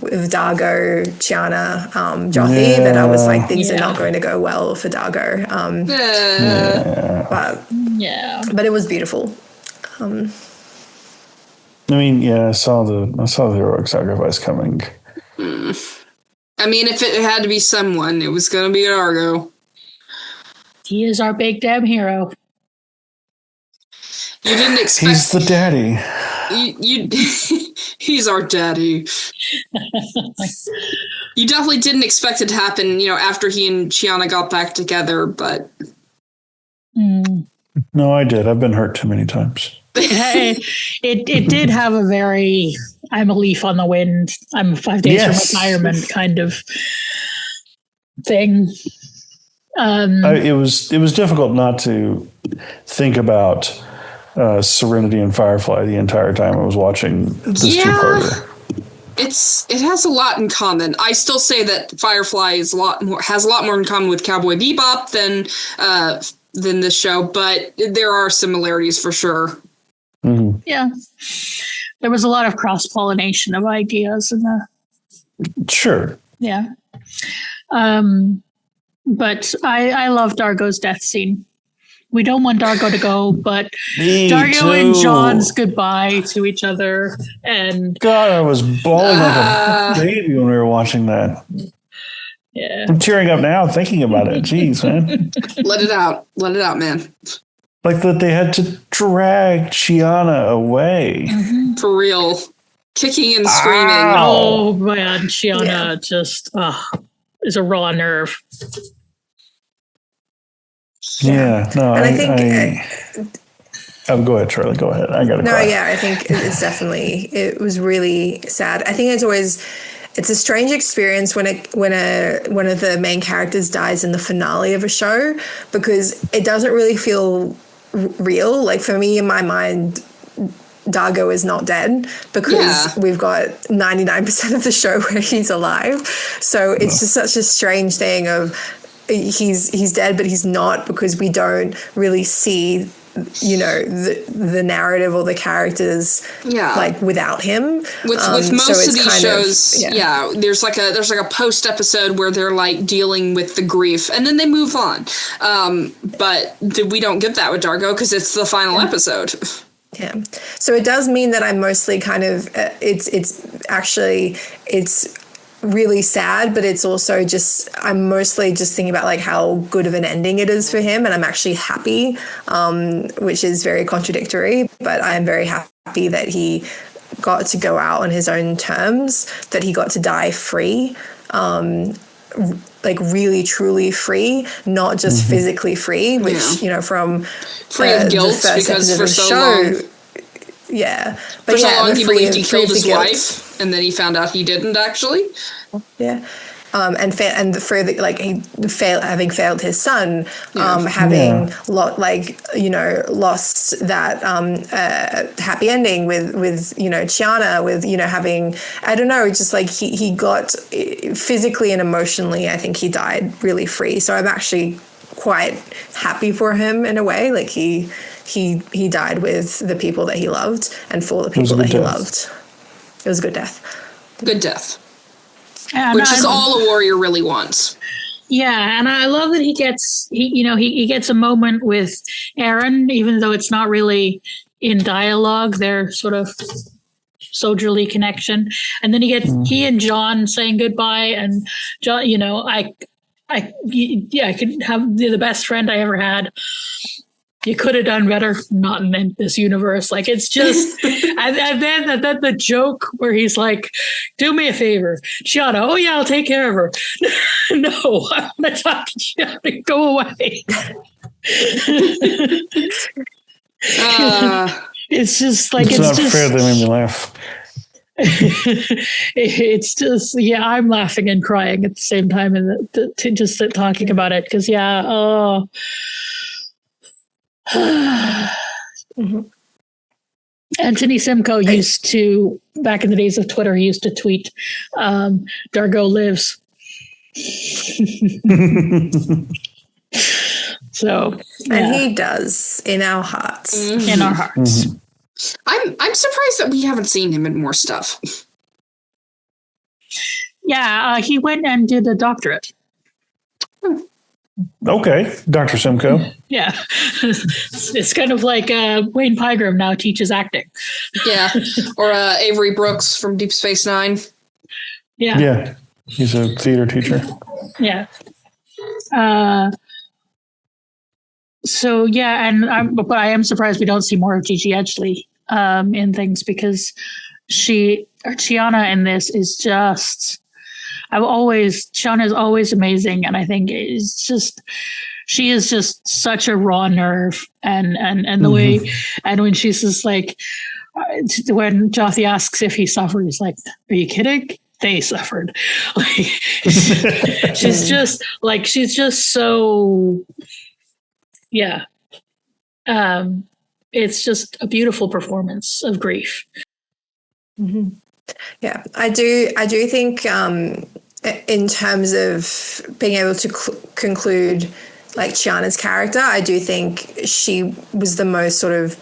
with Dargo, Chiana, Jothi, that I was like, things are not going to go well for Dargo. But it was beautiful. I mean, I saw the heroic sacrifice coming. I mean, if it had to be someone, it was going to be Dargo. He is our big damn hero. You didn't expect. He's the daddy. He's our daddy. You definitely didn't expect it to happen, after he and Chiana got back together, but. No, I did. I've been hurt too many times. It did have a very I'm a leaf on the wind, I'm 5 days from retirement kind of thing. It was difficult not to think about Serenity and Firefly the entire time I was watching this two-parter. It has a lot in common. I still say that Firefly has a lot more in common with Cowboy Bebop than this show, but there are similarities for sure. Mm-hmm. Yeah. There was a lot of cross-pollination of ideas in the... Sure. Yeah. But I love Dargo's death scene. We don't want Dargo to go, but Dargo and John's goodbye to each other. And God, I was bawling like a baby when we were watching that. Yeah. I'm tearing up now thinking about it. Jeez, man. Let it out, man. Like that they had to drag Chiana away. Mm-hmm. For real. Kicking and screaming. Oh, man. Chiana just is a raw nerve. Yeah. No, and I think... go ahead, Charley. Go ahead. I got to cry. I think it was really sad. I think it's a strange experience when one of the main characters dies in the finale of a show, because it doesn't really feel real. Like for me, in my mind, Dargo is not dead because we've got 99% of the show where he's alive. So it's just such a strange thing of he's dead, but he's not, because we don't really see the narrative or the characters like without him. With most of these shows, there's like a post episode where they're like dealing with the grief and then they move on. But we don't get that with Dargo because it's the final episode. Yeah. So it does mean that I'm mostly kind of it's really sad, but it's also just I'm mostly just thinking about like how good of an ending it is for him, and I'm actually happy, which is very contradictory, but I am very happy that he got to go out on his own terms, that he got to die free, like really truly free, not just physically free, which from free of guilt, because for so long but he believed he killed his wife, and then he found out he didn't actually. Yeah. And for having failed his son, having lost that happy ending with Chiana, with having, I don't know, just like he got physically and emotionally, I think he died really free. So I'm actually quite happy for him in a way. Like he died with the people that he loved and for the people that he loved. It was a good death. Good death. And which is all a warrior really wants. Yeah, and I love that he gets a moment with Aaron, even though it's not really in dialogue, their sort of soldierly connection. And then he and John saying goodbye, and John, I could have the best friend I ever had. you could have done better. Not in this universe. Like, it's just, and then the joke where he's like, do me a favor, Chiana. Oh yeah, I'll take care of her. No, I want to talk to Chiana. Go away. It's just like, it's not fair. They made me laugh. It's just, yeah, I'm laughing and crying at the same time, and just talking about it, because Anthony Simcoe used to, back in the days of Twitter, he used to tweet, Dargo lives. So, and he does in our hearts. In our hearts. I'm surprised that we haven't seen him in more stuff. Yeah, he went and did a doctorate. Okay, Dr. Simcoe. Yeah. It's kind of like Wayne Pygram now teaches acting. Yeah, or Avery Brooks from Deep Space Nine. Yeah. Yeah, he's a theater teacher. Yeah. So yeah, but I am surprised we don't see more of Gigi Edgley in things, because Chiana in this is just, Chiana is always amazing, and I think she is just such a raw nerve, and the way, and when she's just like, when Jothi asks if he suffered, he's like, are you kidding? They suffered. Like, she's just so. Yeah. It's just a beautiful performance of grief. Mm-hmm. Yeah, I do think in terms of being able to conclude like Chiana's character, I do think she was the most sort of,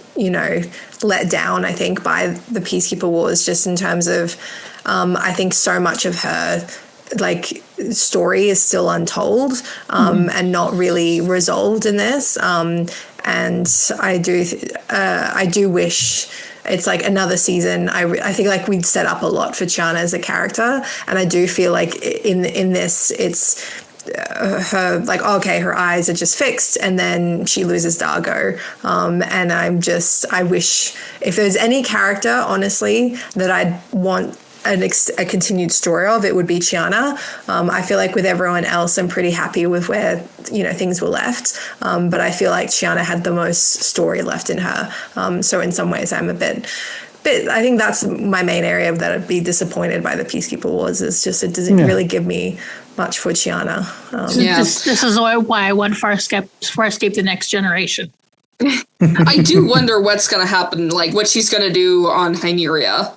let down, I think, by the Peacekeeper Wars, just in terms of, I think so much of her like story is still untold and not really resolved in this. And I do wish it's like another season. I think like we'd set up a lot for Chiana as a character, and I do feel like in this it's her like, okay, her eyes are just fixed, and then she loses Dargo. And I wish if there's any character, honestly, that I'd want a continued story of, it would be Chiana. I feel like with everyone else, I'm pretty happy with where things were left. But I feel like Chiana had the most story left in her. So in some ways, I'm a bit. I think that's my main area that I'd be disappointed by the Peacekeeper Wars. Is just it doesn't really give me much for Chiana. This is why I want Farscape the Next Generation. I do wonder what's going to happen, like what she's going to do on Hyneria.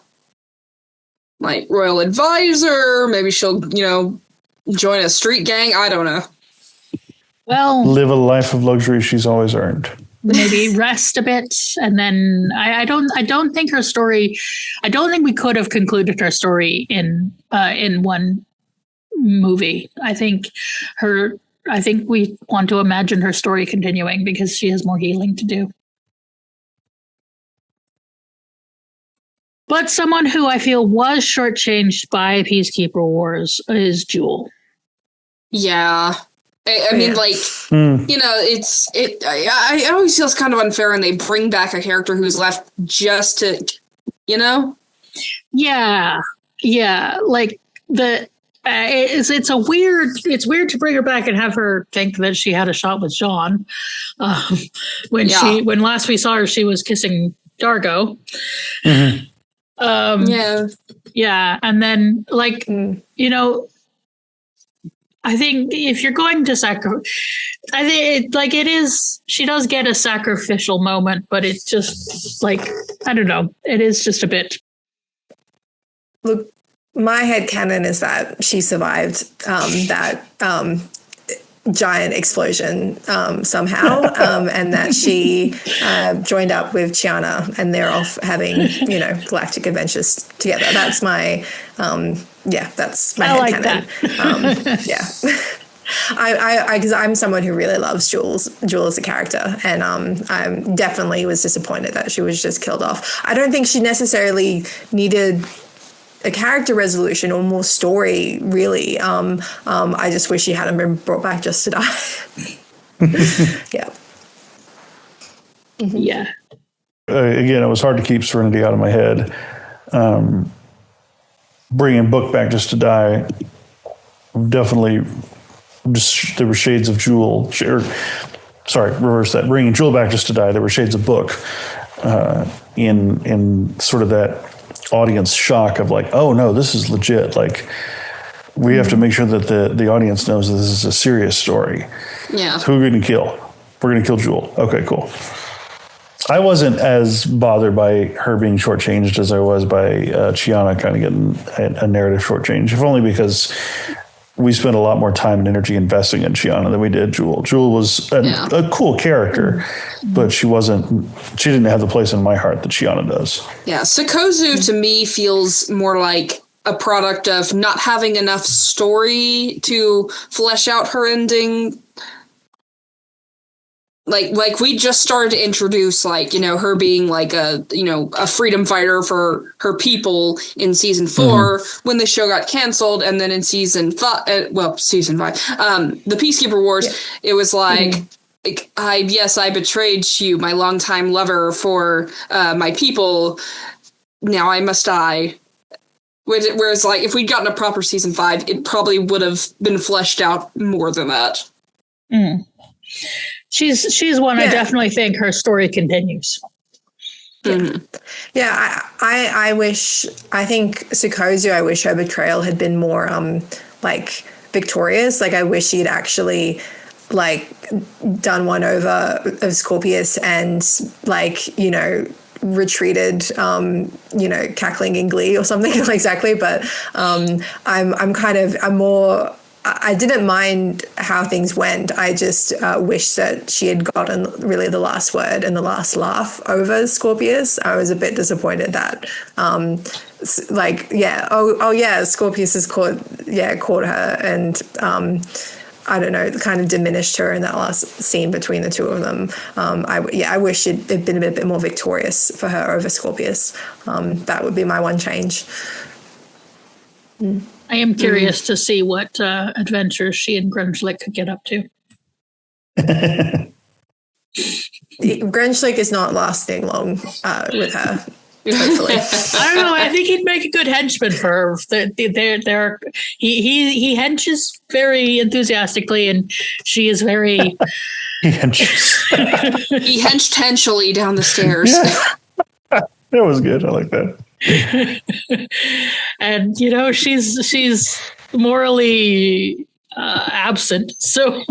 Like royal advisor, maybe she'll, join a street gang. I don't know. Well, live a life of luxury she's always earned. Maybe rest a bit, and then I don't think her story. I don't think we could have concluded her story in one movie. I think we want to imagine her story continuing, because she has more healing to do. But someone who I feel was shortchanged by Peacekeeper Wars is Jewel. Yeah. I mean, like, I always feel it's kind of unfair when they bring back a character who's left just to, Yeah. Like it's weird to bring her back and have her think that she had a shot with John. When last we saw her, she was kissing Dargo. Mm-hmm. And then I think if you're going to I think it is, she does get a sacrificial moment, but it's just like, I don't know, it is just a bit. Look, my headcanon is that she survived that giant explosion somehow, and that she joined up with Chiana, and they're off having galactic adventures together. That's my that's my headcanon. I because I'm someone who really loves Jewel as a character, and I definitely was disappointed that she was just killed off. I don't think she necessarily needed a character resolution or more story, really. I just wish she hadn't been brought back just to die. Yeah. Yeah. Again, it was hard to keep Serenity out of my head. Bringing Book back just to die, definitely. There were shades of Jewel. Reverse that. Bringing Jewel back just to die, there were shades of Book in sort of that audience shock of like, oh no, this is legit. Like, we have to make sure that the audience knows that this is a serious story. Yeah. Who are we going to kill? We're going to kill Jewel. Okay, cool. I wasn't as bothered by her being shortchanged as I was by Chiana kind of getting a narrative shortchange, if only because we spent a lot more time and energy investing in Chiana than we did Jewel. Jewel was a cool character, but she didn't have the place in my heart that Chiana does. Yeah, Sikozu to me feels more like a product of not having enough story to flesh out her ending. Like we just started to introduce, like, you know, her being like a freedom fighter for her people in season 4 when the show got canceled, and then in season 5, the Peacekeeper Wars, it was like, I betrayed you, my longtime lover, for my people. Now I must die. Whereas, like, if we'd gotten a proper season 5, it probably would have been fleshed out more than that. She's one I definitely think her story continues. Yeah, I think Sikozu, I wish her betrayal had been more like victorious. Like, I wish she'd actually like done one over of Scorpius and, like, you know, retreated, cackling in glee or something. Exactly. But I'm more, I didn't mind how things went. I just wish that she had gotten really the last word and the last laugh over Scorpius. I was a bit disappointed that, Scorpius has caught her, and I don't know, kind of diminished her in that last scene between the two of them. I wish it had been a bit more victorious for her over Scorpius. That would be my one change. I am curious to see what adventures she and Grunchlick could get up to. Grunchlick is not lasting long with her. Hopefully. I don't know. I think he'd make a good henchman for her. He henches very enthusiastically, and she is very. He henches. He henched henchily down the stairs. Yeah. That was good. I like that. And you know, she's morally absent, so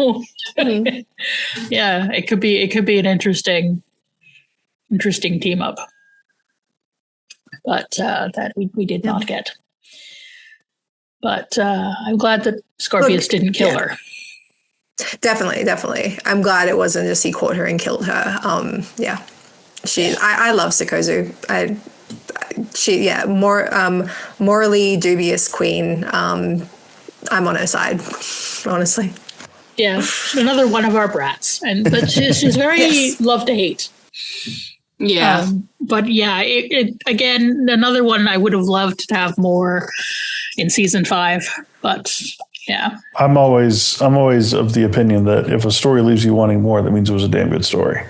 yeah, it could be an interesting team up, but that we did not get. But I'm glad that Scorpius didn't kill her. Definitely. I'm glad it wasn't just he caught her and killed her. I love Sikozu. Morally dubious queen. I'm on her side, honestly. Yeah, another one of our brats, but she's very love to hate. Yeah, but yeah, it again, another one I would have loved to have more in season 5, but yeah. I'm always of the opinion that if a story leaves you wanting more, that means it was a damn good story.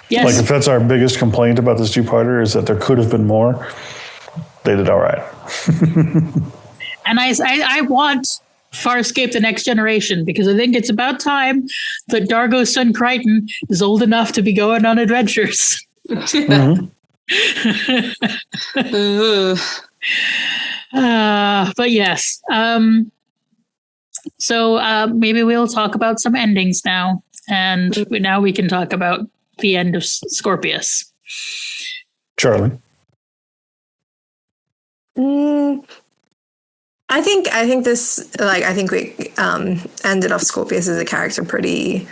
Yes. Like, if that's our biggest complaint about this two-parter, is that there could have been more, they did all right. And I want Farscape The Next Generation, because I think it's about time that Dargo's son Crichton is old enough to be going on adventures. But yes. So maybe we'll talk about some endings now. And now we can talk about the end of Scorpius. Charley. I think this, like, I think we ended off Scorpius as a character pretty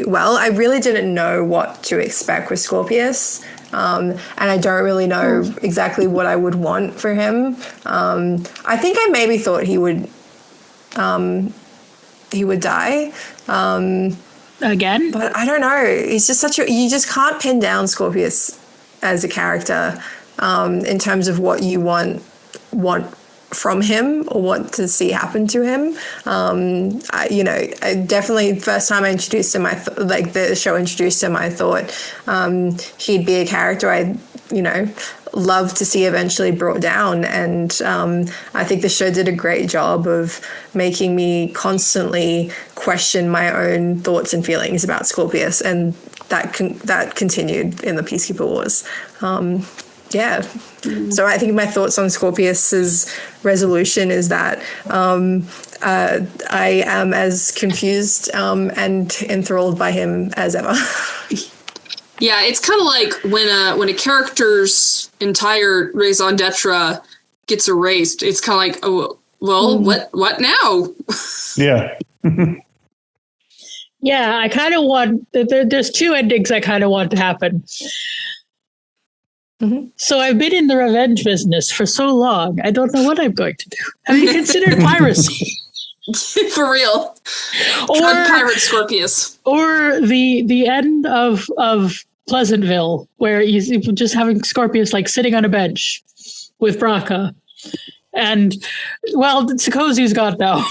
well. I really didn't know what to expect with Scorpius. And I don't really know exactly what I would want for him. I think I maybe thought he would die. Again? But I don't know. He's just you just can't pin down Scorpius as a character in terms of what you want from him or want to see happen to him. I definitely first time I introduced him, the show introduced him, I thought he'd be a character I'd love to see eventually brought down. And I think the show did a great job of making me constantly question my own thoughts and feelings about Scorpius, and that continued in the Peacekeeper Wars. So I think my thoughts on Scorpius's resolution is that I am as confused and enthralled by him as ever. Yeah, it's kind of like when a character's entire raison d'etre gets erased. It's kind of like, oh, well, what now? Yeah. Yeah, I kind of want. There's two endings I kind of want to happen. Mm-hmm. So I've been in the revenge business for so long, I don't know what I'm going to do. Have you considered piracy? For real. Or Pirate Scorpius. Or the end of Pleasantville, where he's just having Scorpius like sitting on a bench with Braca. And, well, Sikozu's got now.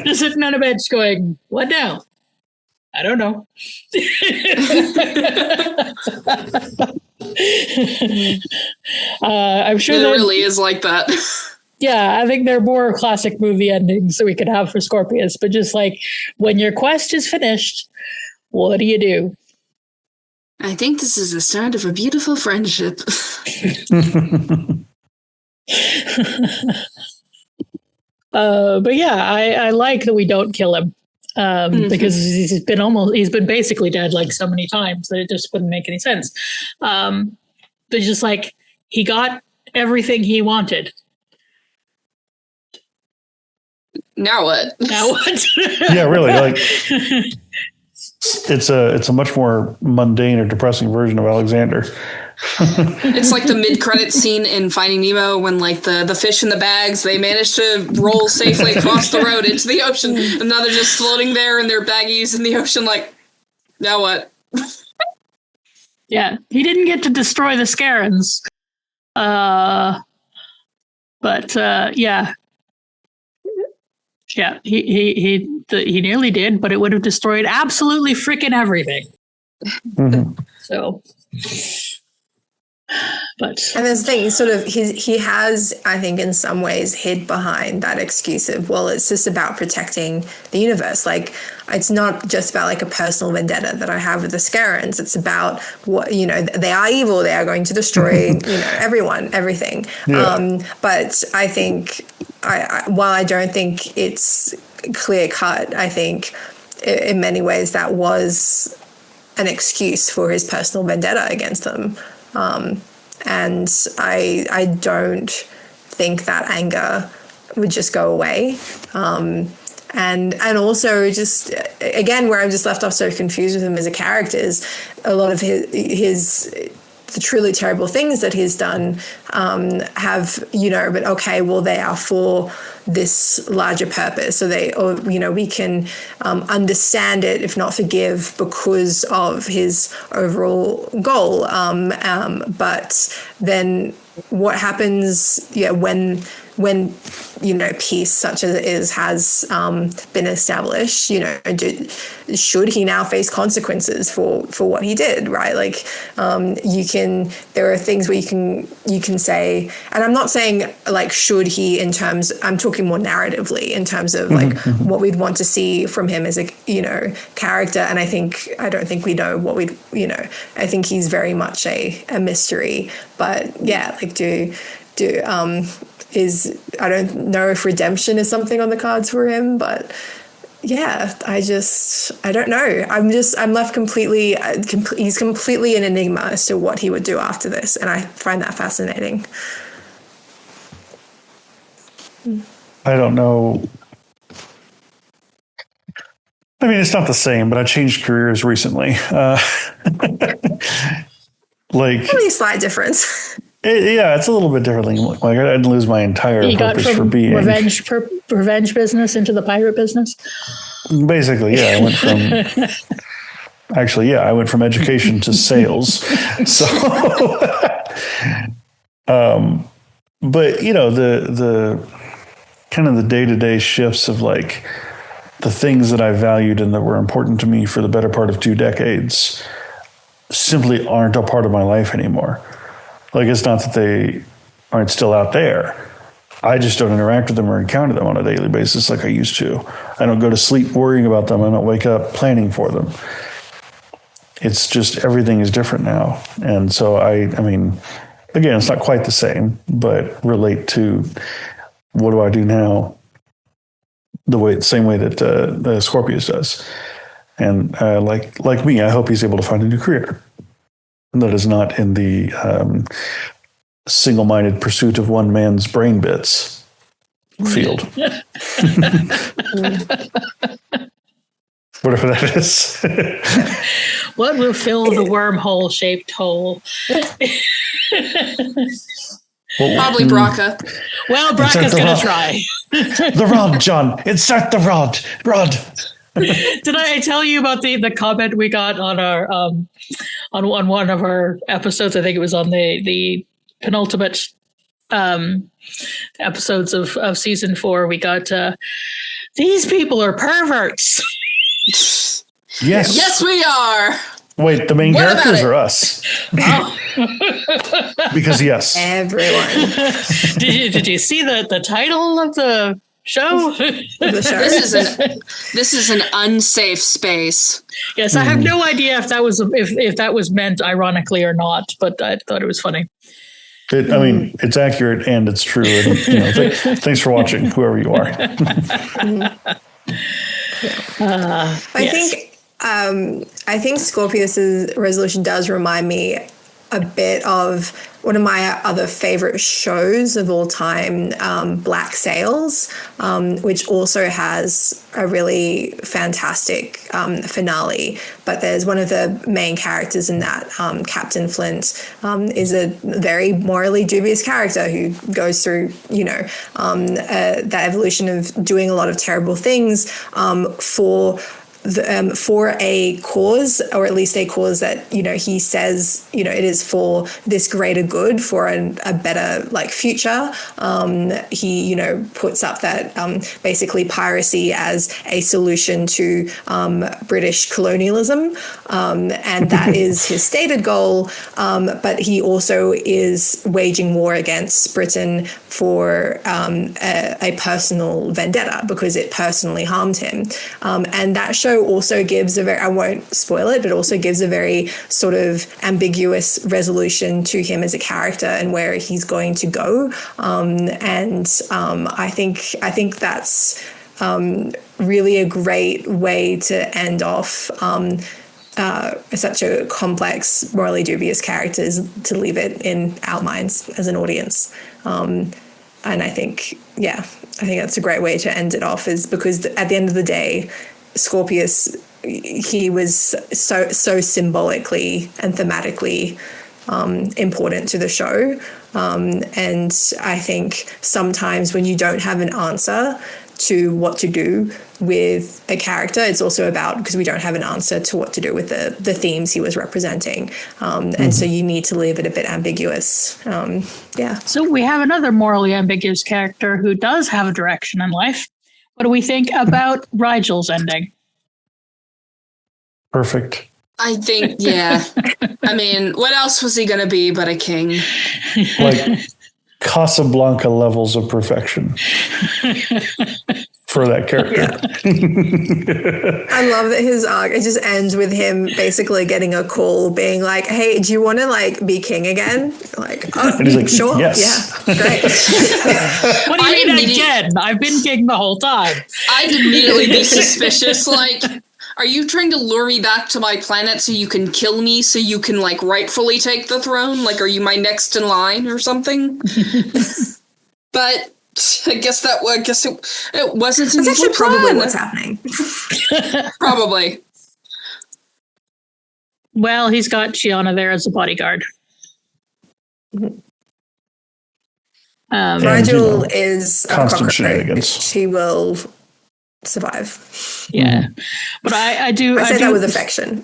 Just sitting on a bench going, what now? I don't know. I'm sure it really is like that. Yeah, I think there are more classic movie endings that we could have for Scorpius, but just like when your quest is finished, what do you do? I think this is the start of a beautiful friendship. But yeah, I like that we don't kill him. Because he's been basically dead like so many times that it just wouldn't make any sense. But just like he got everything he wanted. Now what? Yeah, really. Like it's a much more mundane or depressing version of Alexander. It's like the mid-credit scene in Finding Nemo when like the fish in the bags, they managed to roll safely across the road into the ocean, and now they're just floating there in their baggies in the ocean like, now what? Yeah, he didn't get to destroy the Scarens. But yeah. Yeah, he nearly did, but it would have destroyed absolutely freaking everything. Mm-hmm. So... And there's the thing, sort of, he has, I think, in some ways, hid behind that excuse of, well, it's just about protecting the universe. Like, it's not just about like a personal vendetta that I have with the Scarens. It's about what, they are evil. They are going to destroy, everyone, everything. Yeah. But I think, while I don't think it's clear cut, I think in many ways that was an excuse for his personal vendetta against them. And I don't think that anger would just go away. And also just, again, where I'm just left off so confused with him as a character is a lot of the truly terrible things that he's done have, but okay, well, they are for this larger purpose. So we can understand it, if not forgive, because of his overall goal. But then what happens, when peace such as it is has been established, should he now face consequences for what he did, right? Like there are things where you can say, and I'm not saying like should he in terms, I'm talking more narratively in terms of like what we'd want to see from him as a character. And I don't think we know what I think he's very much a mystery. But yeah, like I don't know if redemption is something on the cards for him, but yeah, I don't know. I'm left completely, he's completely an enigma as to what he would do after this. And I find that fascinating. I don't know. I mean, it's not the same, but I changed careers recently. Only a slight difference. It's a little bit differently. Like I didn't lose my entire purpose for being. Revenge business into the pirate business. Basically, yeah. I went from education to sales. So, but the kind of the day-to-day shifts of like the things that I valued and that were important to me for the better part of 2 decades simply aren't a part of my life anymore. Like, it's not that they aren't still out there. I just don't interact with them or encounter them on a daily basis like I used to. I don't go to sleep worrying about them. I don't wake up planning for them. It's just everything is different now. And so I mean, again, it's not quite the same, but relate to what do I do now the same way that Scorpius does. And like me, I hope he's able to find a new career that is not in the single-minded pursuit of one man's brain bits field. Whatever that is. What will fill the wormhole-shaped hole? Probably Braca. Well, Braca's going to try. The rod, John. Insert the rod. Did I tell you about the comment we got on our on one of our episodes? I think it was on the penultimate episodes of season 4. We got these people are perverts. Yes, we are. Wait, the main characters or us? Oh. Because yes, everyone. Did you see the title of the show? This is an unsafe space. Yes, I have no idea if that was meant ironically or not, but I thought it was funny. I mean, it's accurate and it's true. And, thanks for watching, whoever you are. I think Scorpius's resolution does remind me a bit of one of my other favorite shows of all time, Black Sails, which also has a really fantastic finale. But there's one of the main characters in that, Captain Flint, is a very morally dubious character who goes through, that evolution of doing a lot of terrible things for a cause, or at least a cause that, he says, it is for this greater good, for a better future. He, puts up that basically piracy as a solution to British colonialism. And that is his stated goal. But he also is waging war against Britain for a personal vendetta because it personally harmed him. And that show also gives I won't spoil it, but also gives a very sort of ambiguous resolution to him as a character and where he's going to go. I think that's really a great way to end off such a complex, morally dubious character, is to leave it in our minds as an audience. And I think that's a great way to end it off, is because at the end of the day, Scorpius, he was so symbolically and thematically important to the show. And I think sometimes when you don't have an answer to what to do with a character, it's also about, because we don't have an answer to what to do with the themes he was representing. And so you need to leave it a bit ambiguous. So we have another morally ambiguous character who does have a direction in life. What do we think about Rigel's ending? Perfect. I think, yeah. I mean, what else was he going to be but a king? Like Casablanca levels of perfection for that character. Yeah. I love that his arc, it just ends with him basically getting a call being like, hey, do you want to be king again? And he's like, sure. Yes. Yeah, great. What do you mean again? I've been king the whole time. I'd immediately be suspicious. Are you trying to lure me back to my planet so you can kill me, so you can rightfully take the throne? Are you my next in line or something? But I guess it wasn't. That's actually probably what's happening. Probably. Well, he's got Chiana there as a bodyguard. Rigel is constant shenanigans. He will survive. Yeah, but I do. I say that with affection.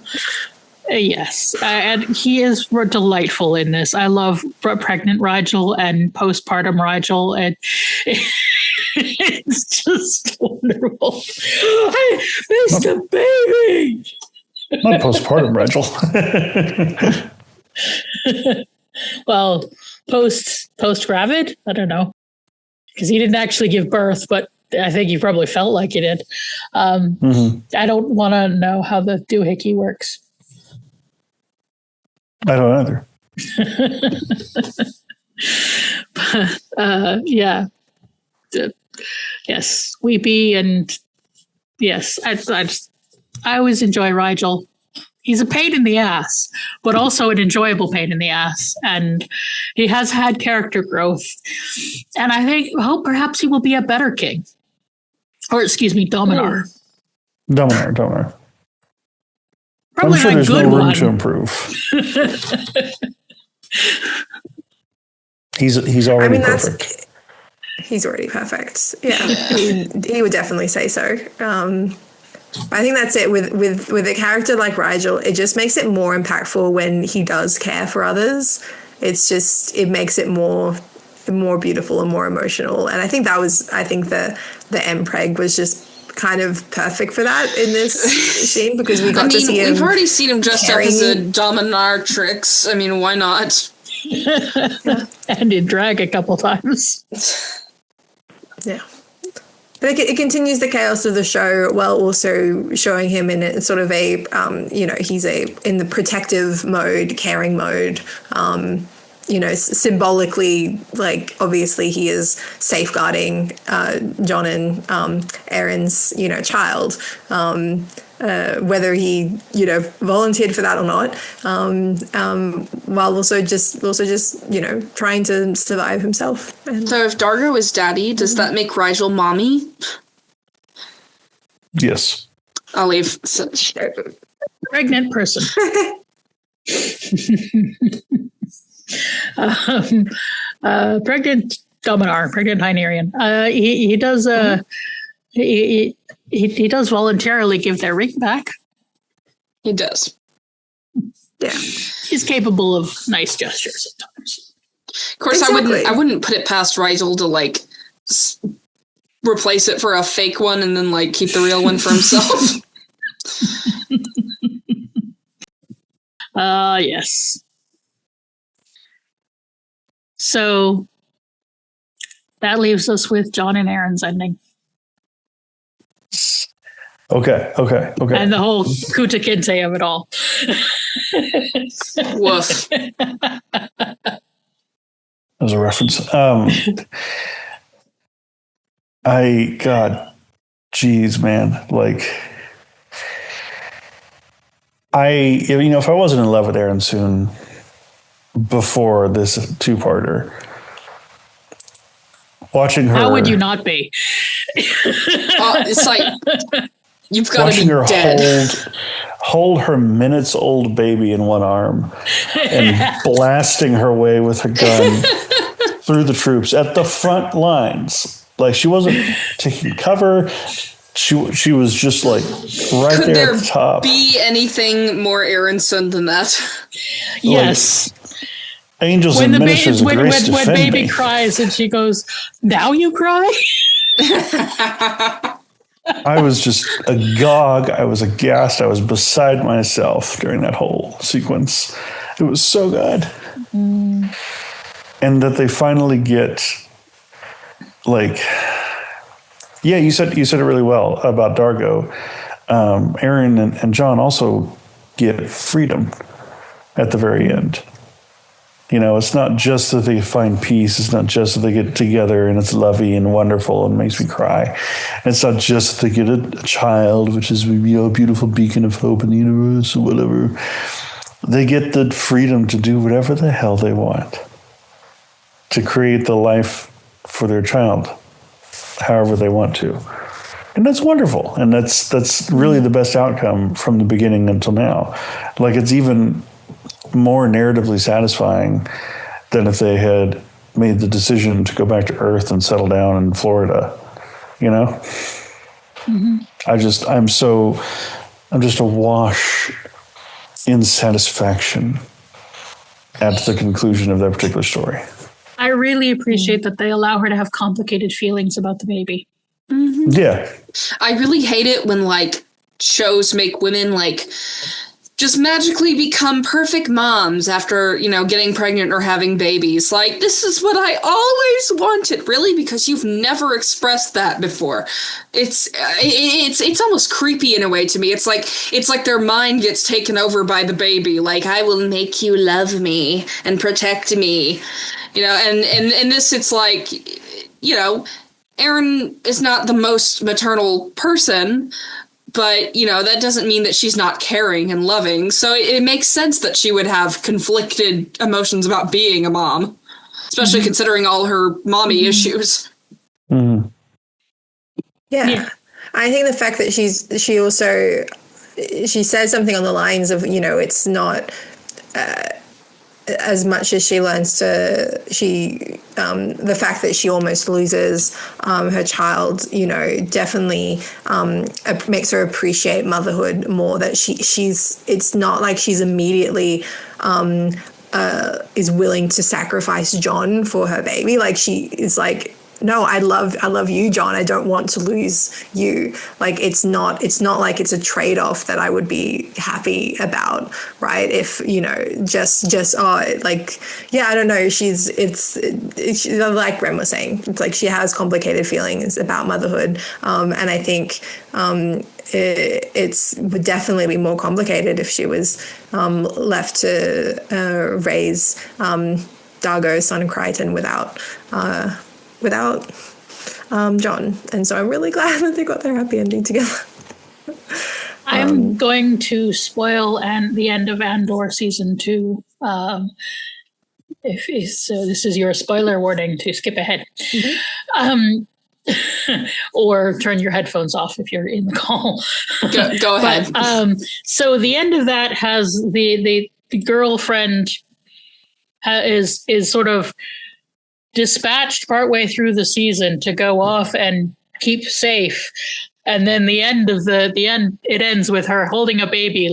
Yes, and he is delightful in this. I love pregnant Rigel and postpartum Rigel, and it's just wonderful. I missed a baby. Not postpartum Rigel. Well, post gravid, I don't know, because he didn't actually give birth, but I think he probably felt like he did. I don't want to know how the doohickey works. I don't either. Yeah. Yes, Weepy, and yes, I always enjoy Rigel. He's a pain in the ass, but also an enjoyable pain in the ass, and he has had character growth. And I hope perhaps he will be a better king, or excuse me, Dominar. Dominar. Probably I'm sure not there's good no room one. to improve. He's already perfect. He's already perfect. Yeah, he would definitely say so. I think that's it with a character like Rigel. It just makes it more impactful when he does care for others. It makes it more beautiful and more emotional. And I think the Mpreg was just kind of perfect for that in this scene, because we got to see him. We've already seen him dressed up as a Dominar. I mean, why not? And in drag a couple times. Yeah. But it continues the chaos of the show while also showing him in sort of a, he's in the protective mode, caring mode. Symbolically, like, obviously he is safeguarding John and Erin's, child, whether he, volunteered for that or not, while also just trying to survive himself. So if Dargo is daddy, does that make Rigel mommy? Yes. I'll leave. Pregnant person. Pregnant Dominar, pregnant Hynerian. He does he does voluntarily give their ring back. He does. Yeah, he's capable of nice gestures at times. Of course, exactly. I wouldn't put it past Rigel to replace it for a fake one and then keep the real one for himself. Yes. So that leaves us with John and Erin's ending. Okay. And the whole Kuta Kinte of it all. Woof. That was a reference. Geez, man. If I wasn't in love with Erin Soon before this two-parter, watching her... How would you not be? It's like, you've got to be her dead. Hold her minutes-old baby in one arm and blasting her way with a gun through the troops at the front lines. She wasn't taking cover. She was just right there at the top. Could there be anything more Erin Sun than that? Yes. Angels and ministers of grace defend when baby me. cries and she goes, "Now you cry?" I was just agog. I was aghast. I was beside myself during that whole sequence. It was so good. And that they finally get you said it really well about Dargo. Erin and John also get freedom at the very end. It's not just that they find peace. It's not just that they get together and it's lovey and wonderful and makes me cry. It's not just that they get a child, which is a beautiful beacon of hope in the universe or whatever. They get the freedom to do whatever the hell they want, to create the life for their child however they want to. And that's wonderful. And that's really the best outcome from the beginning until now. It's even more narratively satisfying than if they had made the decision to go back to Earth and settle down in Florida. Mm-hmm. I'm just awash in satisfaction at the conclusion of that particular story. I really appreciate that they allow her to have complicated feelings about the baby. Mm-hmm. Yeah. I really hate it when like shows make women like just magically become perfect moms after, you know, getting pregnant or having babies. Like, this is what I always wanted. Really? Because you've never expressed that before. It's almost creepy in a way to me. It's like their mind gets taken over by the baby. Like, I will make you love me and protect me. You know, and in this, it's like, you know, Erin is not the most maternal person, but, you know, that doesn't mean that she's not caring and loving. So it makes sense that she would have conflicted emotions about being a mom, especially considering all her mommy issues. Mm-hmm. Yeah. I think the fact that she says something on the lines of, you know, it's not as much as she learns the fact that she almost loses her child, you know, definitely makes her appreciate motherhood more. That it's not like she's immediately is willing to sacrifice John for her baby. Like, she is like, no, I love you, John. I don't want to lose you. Like, it's not like it's a trade-off that I would be happy about, right? If, you know, just like, yeah, I don't know. It's like Ren was saying, it's like she has complicated feelings about motherhood. And I think it would definitely be more complicated if she was left to raise Dargo's son Crichton without John. And so I'm really glad that they got their happy ending together. I'm going to spoil the end of Andor season 2. So this is your spoiler warning to skip ahead. Or turn your headphones off if you're in the call. Go ahead. So the end of that has the girlfriend is sort of dispatched partway through the season to go off and keep safe, and then the end it ends with her holding a baby,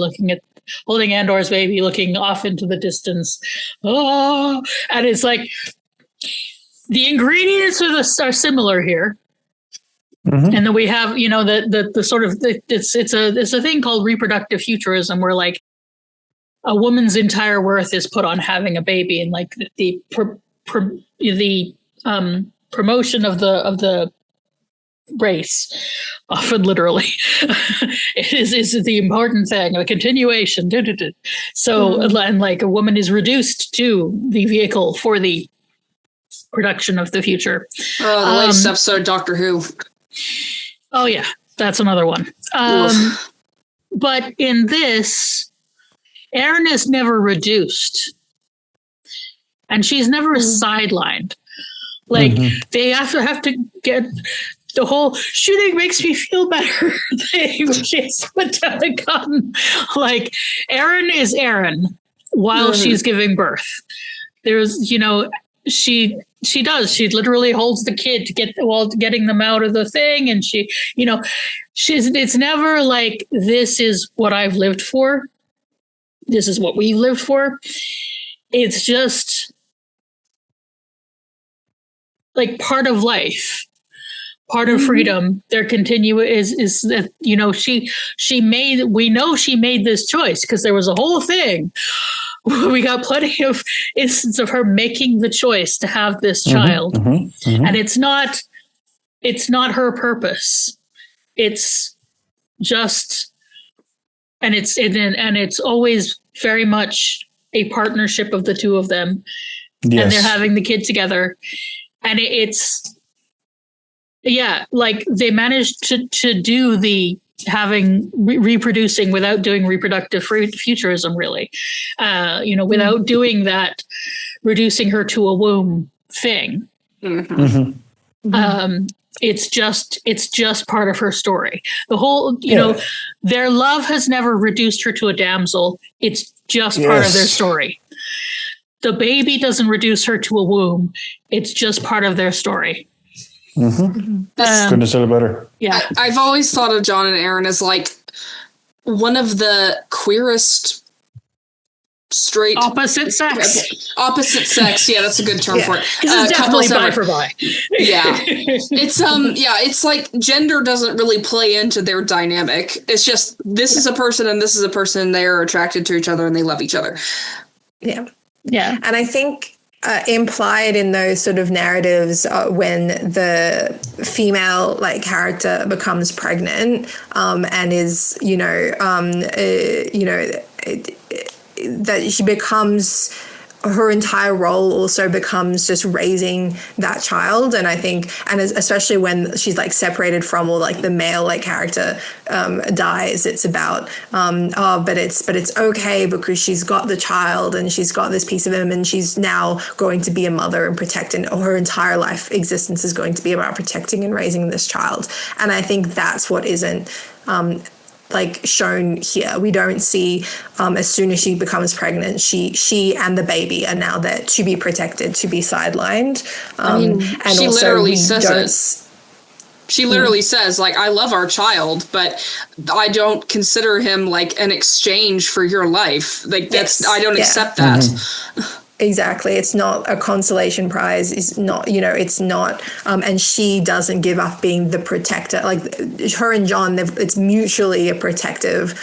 holding Andor's baby, looking off into the distance. Oh, and it's like the ingredients are similar here. Mm-hmm. And then we have, you know, the sort of it's a thing called reproductive futurism, where like a woman's entire worth is put on having a baby, and like the promotion of the race, often literally, is the important thing, the continuation. So, and like a woman is reduced to the vehicle for the production of the future. Oh, the latest episode of Doctor Who. Oh yeah, that's another one. But in this, Erin is never reduced. And she's never sidelined. Like, they have to get the whole shooting makes me feel better thing. She's put down a gun. Like, Erin is Erin while she's giving birth. There's, you know, she literally holds the kid getting them out of the thing. And she, you know, it's never like, this is what I've lived for. This is what we've lived for. It's just like part of life, part of freedom. Their is that, you know, we know she made this choice because there was a whole thing. We got plenty of instances of her making the choice to have this child. And it's not her purpose. It's just, and it's always very much a partnership of the two of them. Yes. And they're having the kid together. And it's, yeah, like they managed to do the having reproducing without doing reproductive futurism, really, you know, without doing that, reducing her to a womb thing. It's just part of her story. The whole, you know, their love has never reduced her to a damsel. It's just part of their story. The baby doesn't reduce her to a womb. It's just part of their story. Couldn't have said it better. Yeah. I've always thought of John and Erin as like one of the queerest straight opposite sex. Opposite sex. Yeah, that's a good term for it. It's definitely bi for bi. Yeah. It's like gender doesn't really play into their dynamic. It's just this is a person and this is a person. They are attracted to each other and they love each other. Yeah. Yeah. And I think implied in those sort of narratives when the female like character becomes pregnant and is, that she becomes, her entire role also becomes just raising that child. And I think, and especially when she's like separated from, or like the male like character dies, it's about but it's okay because she's got the child and she's got this piece of him and she's now going to be a mother and protecting, or her entire life existence is going to be about protecting and raising this child. And I think that's what isn't like shown here. We don't see as soon as she becomes pregnant, she and the baby are now there to be protected, to be sidelined. And she also literally says it. She literally says, like, I love our child, but I don't consider him like an exchange for your life. Like I don't accept that. Mm-hmm. Exactly. It's not a consolation prize. It's not, it's not. And she doesn't give up being the protector. Like her and John, it's mutually a protective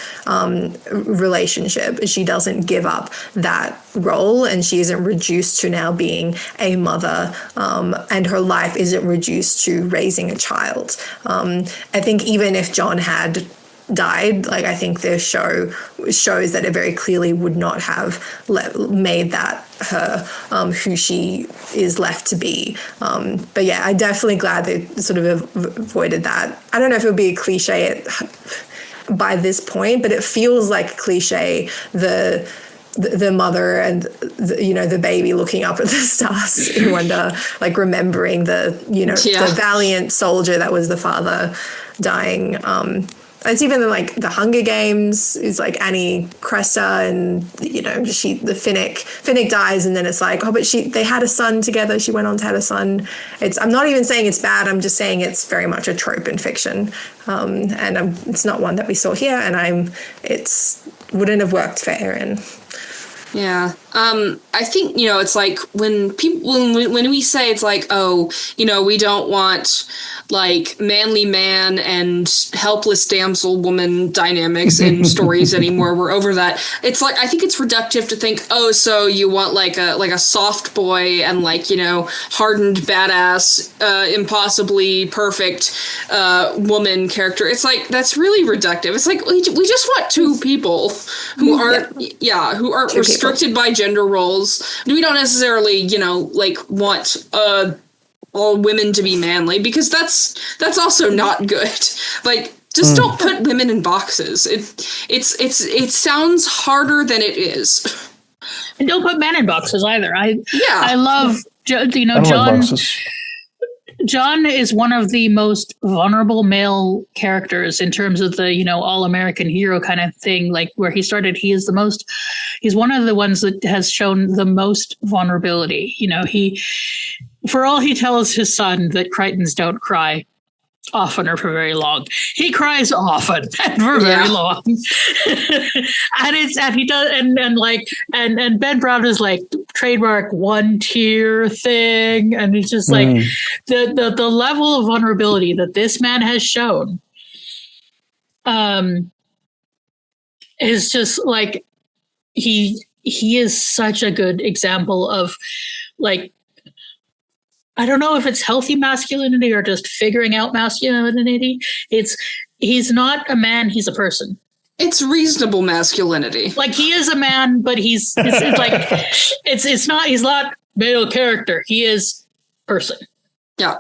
relationship. She doesn't give up that role, and she isn't reduced to now being a mother, and her life isn't reduced to raising a child. I think even if John had died, like I think the show shows that it very clearly would not have made that her who she is left to be. But yeah, I'm definitely glad they sort of avoided that. I don't know if it would be a cliche by this point, but it feels like a cliche, the mother and the baby looking up at the stars in wonder, like remembering the valiant soldier that was the father dying. It's even like the Hunger Games is like Annie Cresta, and the Finnick dies, and then it's like, oh, but they had a son together. She went on to have a son. I'm not even saying it's bad. I'm just saying it's very much a trope in fiction, and it's not one that we saw here. And wouldn't have worked for Erin. Yeah. I think, it's like when we say it's like, oh, we don't want like manly man and helpless damsel woman dynamics in stories anymore. We're over that. It's like, I think it's reductive to think, oh, so you want like a soft boy and like, hardened badass, impossibly perfect woman character. It's like, that's really reductive. It's like, we just want two people who aren't restricted by gender roles. We don't necessarily, like want all women to be manly, because that's also not good. Like, just don't put women in boxes. It sounds harder than it is. And don't put men in boxes either. I love John. John is one of the most vulnerable male characters in terms of the, all-American hero kind of thing, like where he started. He's one of the ones that has shown the most vulnerability. For all he tells his son that Crichtons don't cry often or for very long, he cries often and for very long. and he does, and Ben Brown is like trademark one tear thing, and it's just like the level of vulnerability that this man has shown is just like he is such a good example of, like, I don't know if it's healthy masculinity or just figuring out masculinity. He's not a man, he's a person. It's reasonable masculinity. Like, he is a man, but he's not male character. He is person. Yeah.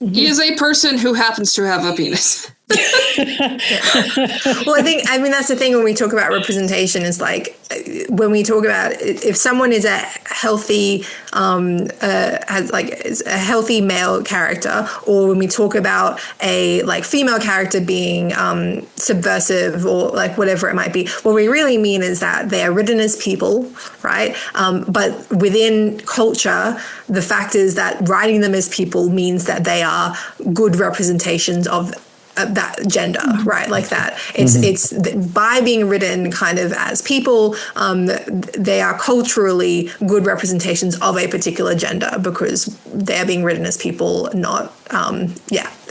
Mm-hmm. He is a person who happens to have a penis. Well, I mean, that's the thing when we talk about representation, is like, when we talk about if someone is a healthy, is a healthy male character, or when we talk about a like female character being subversive or like whatever it might be, what we really mean is that they are written as people, right? But within culture, the fact is that writing them as people means that they are good representations of that gender, right? Like that. It's by being written kind of as people, they are culturally good representations of a particular gender because they're being written as people, not,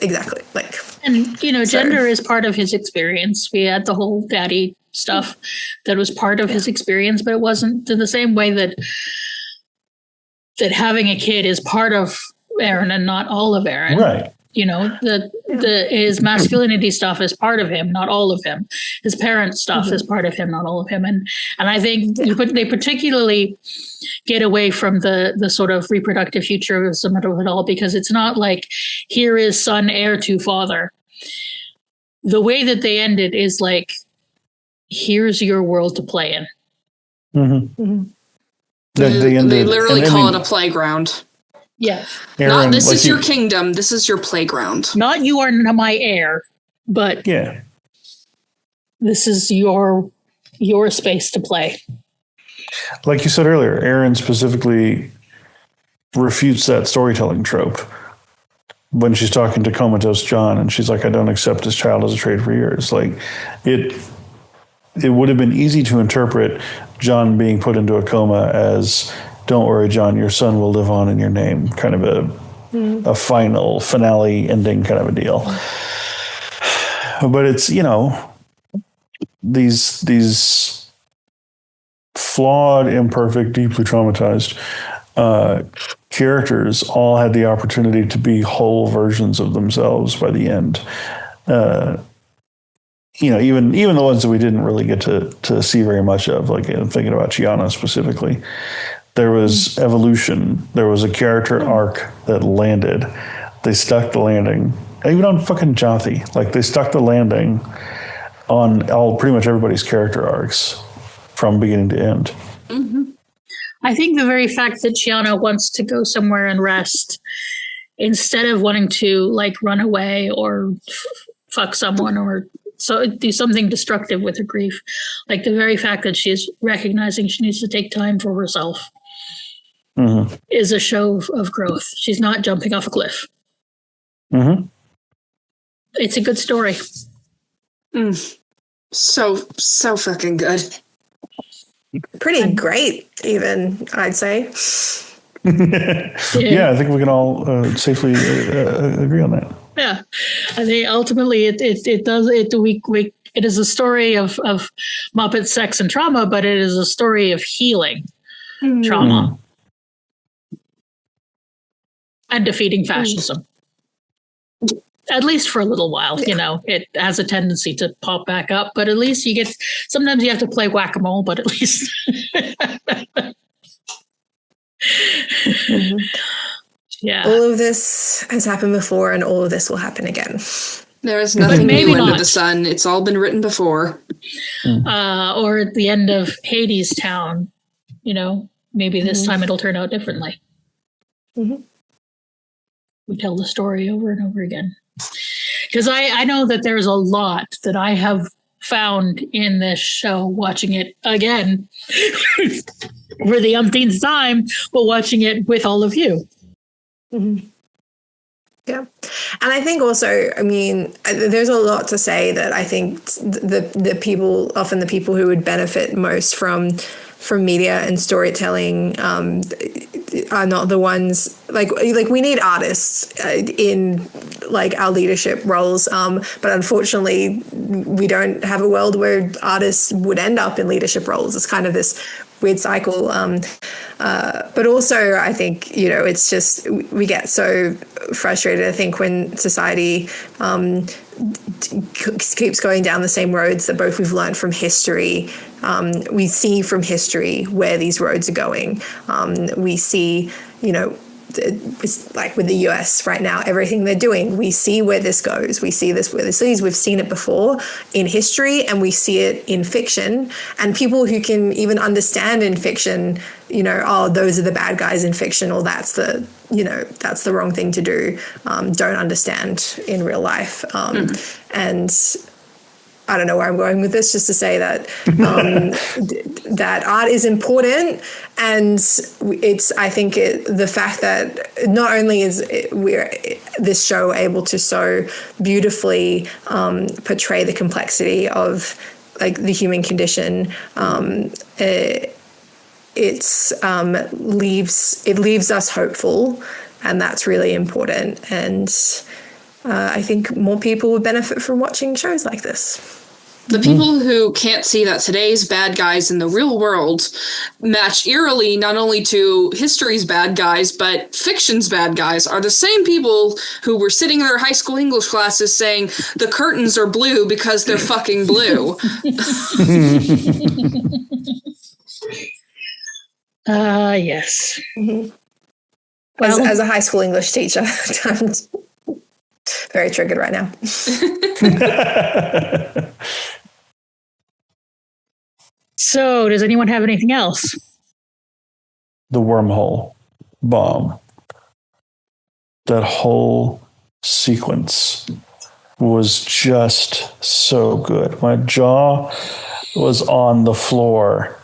exactly. Like, and gender is part of his experience. We had the whole daddy stuff that was part of his experience, but it wasn't in the same way that having a kid is part of Aaron and not all of Aaron. Right. His masculinity stuff is part of him, not all of him. His parent stuff is part of him, not all of him. And I think they particularly get away from the sort of reproductive futurism of it all, because it's not like here is son heir to father. The way that they end it is like, here's your world to play in. They literally call it a playground. Yeah. Aaron, not this is your kingdom, this is your playground. Not you are my heir, but this is your space to play. Like you said earlier, Aaron specifically refutes that storytelling trope when she's talking to Comatose John, and she's like, I don't accept this child as a trade for years. Like, it would have been easy to interpret John being put into a coma as, don't worry, John, your son will live on in your name, kind of a final finale ending kind of a deal. But it's, these flawed, imperfect, deeply traumatized characters all had the opportunity to be whole versions of themselves by the end. Even the ones that we didn't really get to see very much of, like I'm thinking about Chiana specifically. There was evolution. There was a character arc that landed. They stuck the landing. Even on fucking Jothi. Like, they stuck the landing on pretty much everybody's character arcs from beginning to end. I think the very fact that Chiana wants to go somewhere and rest, instead of wanting to, like, run away or fuck someone or do something destructive with her grief, like the very fact that she's recognizing she needs to take time for herself, is a show of growth. She's not jumping off a cliff. It's a good story. So fucking good. Pretty great, even, I'd say. Yeah, I think we can all safely agree on that. Yeah, I think ultimately it is a story of Muppet sex and trauma, but it is a story of healing trauma and defeating fascism. At least for a little while, it has a tendency to pop back up, but at least sometimes you have to play whack-a-mole, but at least. Yeah. All of this has happened before, and all of this will happen again. There is nothing new under the sun. It's all been written before. Or at the end of Hades Town, maybe this time it'll turn out differently. We tell the story over and over again. Because I know that there's a lot that I have found in this show, watching it again for the umpteenth time, but watching it with all of you. Yeah. And I think also, there's a lot to say that I think the people who would benefit most from media and storytelling are not the ones like we need artists in like our leadership roles, but unfortunately we don't have a world where artists would end up in leadership roles. It's kind of this weird cycle, but also I think it's just we get so frustrated, I think, when society keeps going down the same roads that both we've learned from history. We see from history where these roads are going. We see, it's like with the US right now, everything they're doing, we see where this goes. We see this where this leads. We've seen it before in history, and we see it in fiction. And people who can even understand in fiction, those are the bad guys in fiction, or that's the wrong thing to do, don't understand in real life. And I don't know where I'm going with this, just to say that that art is important, and the fact that not only is this show able to so beautifully portray the complexity of like the human condition. It leaves us hopeful, and that's really important. And I think more people would benefit from watching shows like this. The people who can't see that today's bad guys in the real world match eerily not only to history's bad guys, but fiction's bad guys are the same people who were sitting in their high school English classes saying the curtains are blue because they're fucking blue. Yes. Mm-hmm. Well, as a high school English teacher, I'm very triggered right now. So, does anyone have anything else? The wormhole bomb. That whole sequence was just so good. My jaw was on the floor.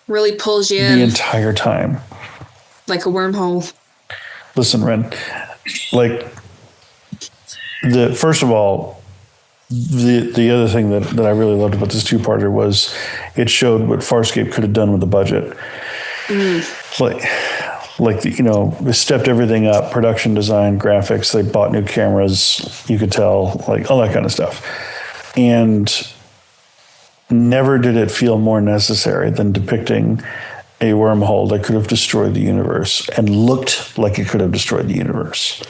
Really pulls you the in. entire time. Like a wormhole. Listen, Ren, like first of all, the other thing that I really loved about this two-parter was it showed what Farscape could have done with the budget. They stepped everything up, production design, graphics, they bought new cameras, you could tell, like all that kind of stuff. And never did it feel more necessary than depicting a wormhole that could have destroyed the universe and looked like it could have destroyed the universe.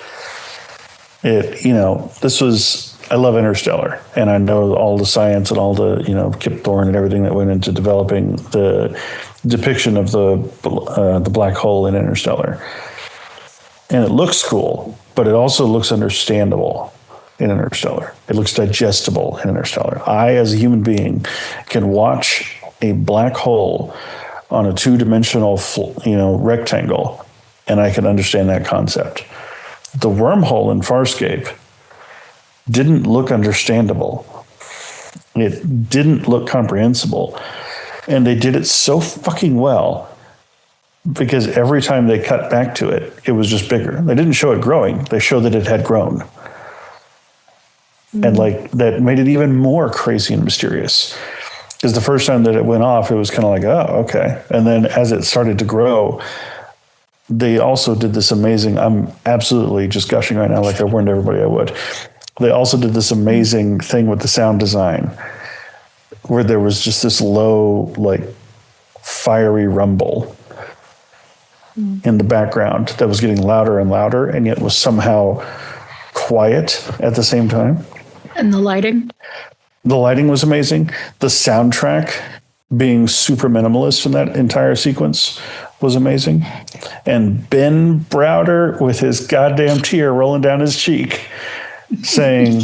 I love Interstellar, and I know all the science and all the, Kip Thorne and everything that went into developing the depiction of the black hole in Interstellar. And it looks cool, but it also looks understandable in Interstellar. It looks digestible in Interstellar. I, as a human being, can watch a black hole on a two-dimensional, rectangle, and I can understand that concept. The wormhole in Farscape didn't look understandable. It didn't look comprehensible. And they did it so fucking well because every time they cut back to it, it was just bigger. They didn't show it growing. They showed that it had grown. And that made it even more crazy and mysterious. Because the first time that it went off, it was kind of like, oh, okay. And then as it started to grow, they also did this amazing, I'm absolutely just gushing right now like I warned everybody I would. They also did this amazing thing with the sound design where there was just this low, fiery rumble in the background that was getting louder and louder and yet was somehow quiet at the same time. And the lighting? The lighting was amazing. The soundtrack being super minimalist in that entire sequence was amazing. And Ben Browder with his goddamn tear rolling down his cheek saying,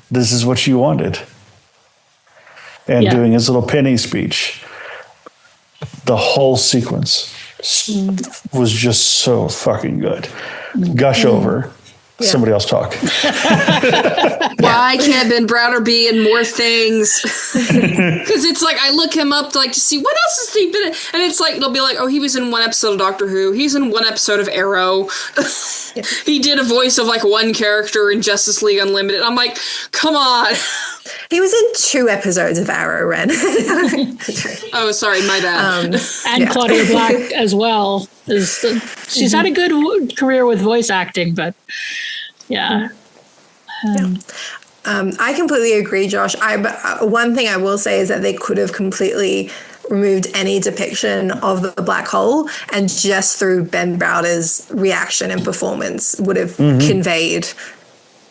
this is what you wanted. And doing his little penny speech. The whole sequence was just so fucking good. Gush over. Yeah. Somebody else talk. Why can't Ben Browder be in more things? Because it's like I look him up to see what else has he been in, and it's like it'll be like, oh, he was in one episode of Doctor Who. He's in one episode of Arrow. He did a voice of one character in Justice League Unlimited. I'm like, come on. He was in 2 episodes of Arrow, Ren. Oh, sorry, my bad. And Claudia Black as well. She's had a good career with voice acting, but yeah. I completely agree, Josh. One thing I will say is that they could have completely removed any depiction of the black hole, and just through Ben Browder's reaction and performance would have conveyed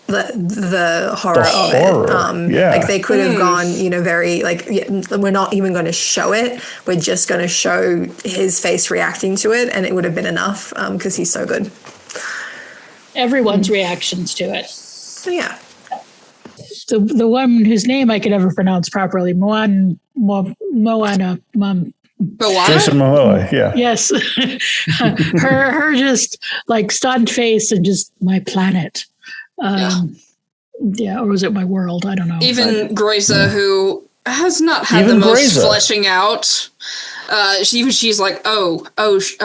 the horror of it. They could have gone, very we're not even going to show it. We're just going to show his face reacting to it, and it would have been enough because he's so good. Everyone's reactions to it. So yeah. The one whose name I could ever pronounce properly, Moana. Jason Momoa, yeah. Yes. her just stunned face and just my planet. Or was it my world? I don't know. Even Groisa, who has not had the most fleshing out she's like, oh,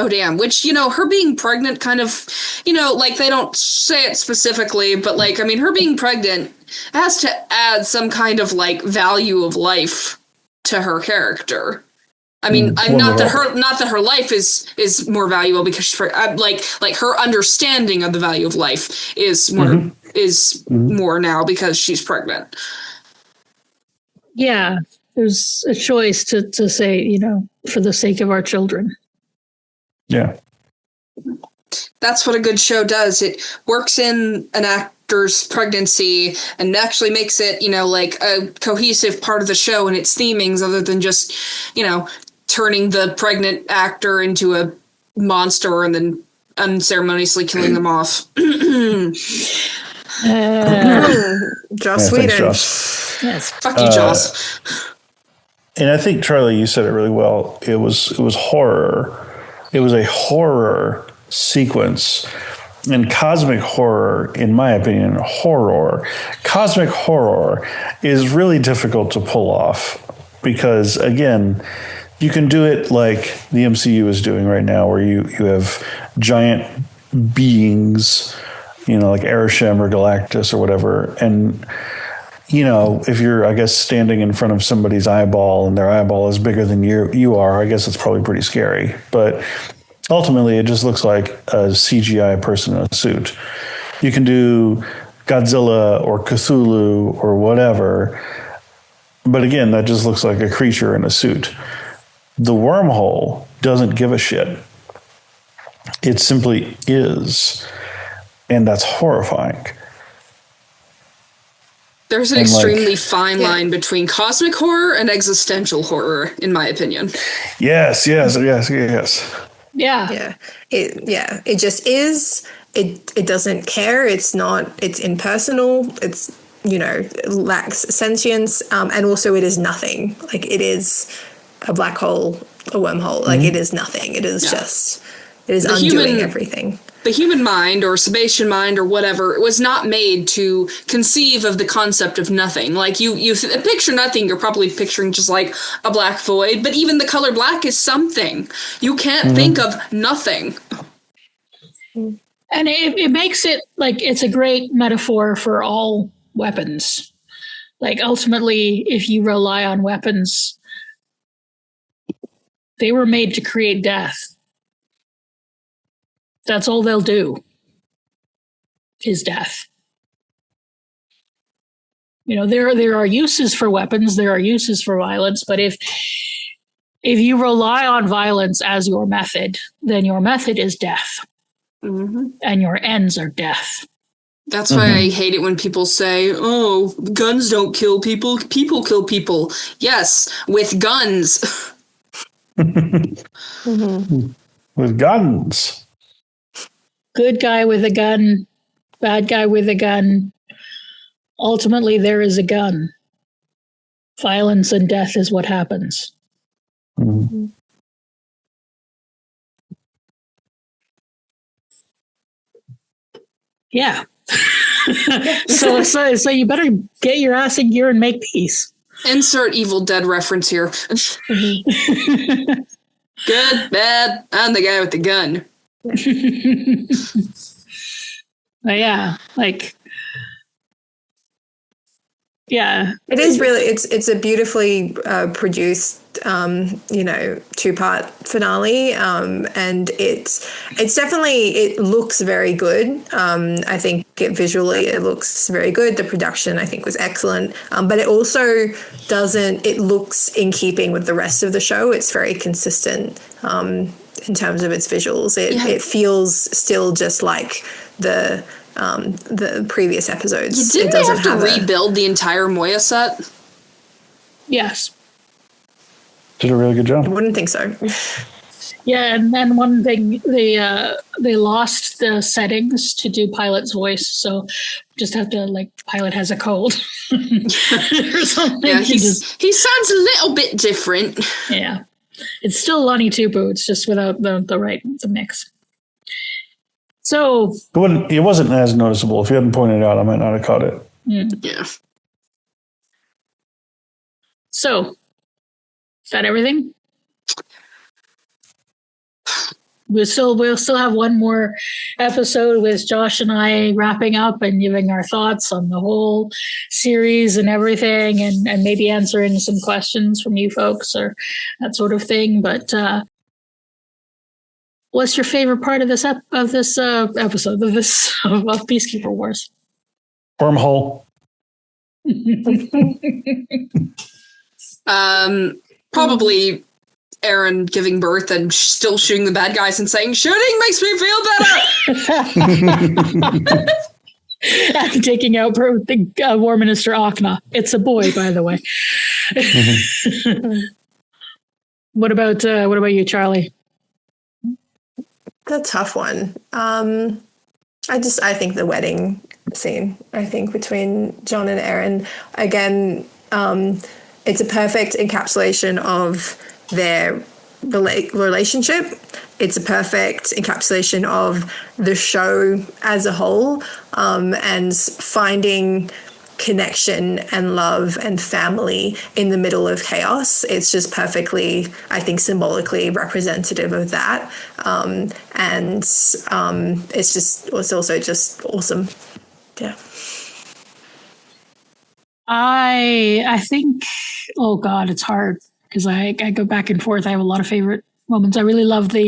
damn. Which, her being pregnant kind of, like they don't say it specifically, but like, I mean, her being pregnant has to add some kind of like value of life to her character. I mean, not that her life is more valuable because she's like her understanding of the value of life is more now because she's pregnant. Yeah, there's a choice to say, for the sake of our children. Yeah. That's what a good show does. It works in an actor's pregnancy and actually makes it, like a cohesive part of the show and its themings other than just, turning the pregnant actor into a monster and then unceremoniously killing them off. Joss Whedon. Thanks, Joss. Yes. Fuck you, Joss. And I think, Charlie, you said it really well. It was horror. It was a horror sequence. And cosmic horror, in my opinion, cosmic horror is really difficult to pull off because, again, you can do it like the MCU is doing right now, where you have giant beings, like Arishem or Galactus or whatever. And, if you're, I guess, standing in front of somebody's eyeball and their eyeball is bigger than you are, I guess it's probably pretty scary. But ultimately, it just looks like a CGI person in a suit. You can do Godzilla or Cthulhu or whatever. But again, that just looks like a creature in a suit. The wormhole doesn't give a shit. It simply is. And that's horrifying. There's an extremely fine line between cosmic horror and existential horror, in my opinion. Yes. Yeah. It just is. It doesn't care. It's impersonal. It's, it lacks sentience. And also it is nothing. Like it is a black hole, a wormhole. Like it is nothing. It is undoing everything. The human mind or Sebastian mind or whatever, it was not made to conceive of the concept of nothing. Like you picture nothing, you're probably picturing just like a black void, but even the color black is something. You can't think of nothing. And it makes it like it's a great metaphor for all weapons. Like ultimately, if you rely on weapons, they were made to create death. That's all they'll do is death. There are uses for weapons, there are uses for violence, but if you rely on violence as your method, then your method is death. Mm-hmm. And your ends are death. That's why I hate it when people say, oh, guns don't kill people, people kill people. Yes, with guns. With guns. Good guy with a gun, bad guy with a gun. Ultimately, there is a gun. Violence and death is what happens. Mm-hmm. Yeah. So you better get your ass in gear and make peace. Insert Evil Dead reference here. Good, bad, I'm the guy with the gun. Yeah, it is really it's a beautifully produced two-part finale, and it's definitely, it looks very good. I think visually it looks very good. The production I think was excellent, but it also it looks in keeping with the rest of the show. It's very consistent in terms of its visuals. It feels still just like the previous episodes. Didn't they have to rebuild the entire Moya set? Yes. Did a really good job. I wouldn't think so. Yeah, and then one thing, they lost the settings to do Pilot's voice, so just have to, Pilot has a cold or something. Yeah, he sounds a little bit different. Yeah. It's still Lonnie Tupu, it's just without the mix. So it wasn't as noticeable. If you hadn't pointed it out, I might not have caught it. Yeah. So, is that everything? we'll still have one more episode with Josh and I wrapping up and giving our thoughts on the whole series and everything, and maybe answering some questions from you folks or that sort of thing. But what's your favorite part of this episode of Peacekeeper Wars? Wormhole. Probably Eren giving birth and still shooting the bad guys and saying, shooting makes me feel better. And taking out the War Minister Akna. It's a boy, by the way. What about you, Charley? The tough one. I think the wedding scene, I think, between Jon and Eren, again, it's a perfect encapsulation of their relationship. It's a perfect encapsulation of the show as a whole, and finding connection and love and family in the middle of chaos. It's just perfectly, I think, symbolically representative of that. It's also just awesome. Yeah. I think, oh God, it's hard because I go back and forth. I have a lot of favorite moments. I really love this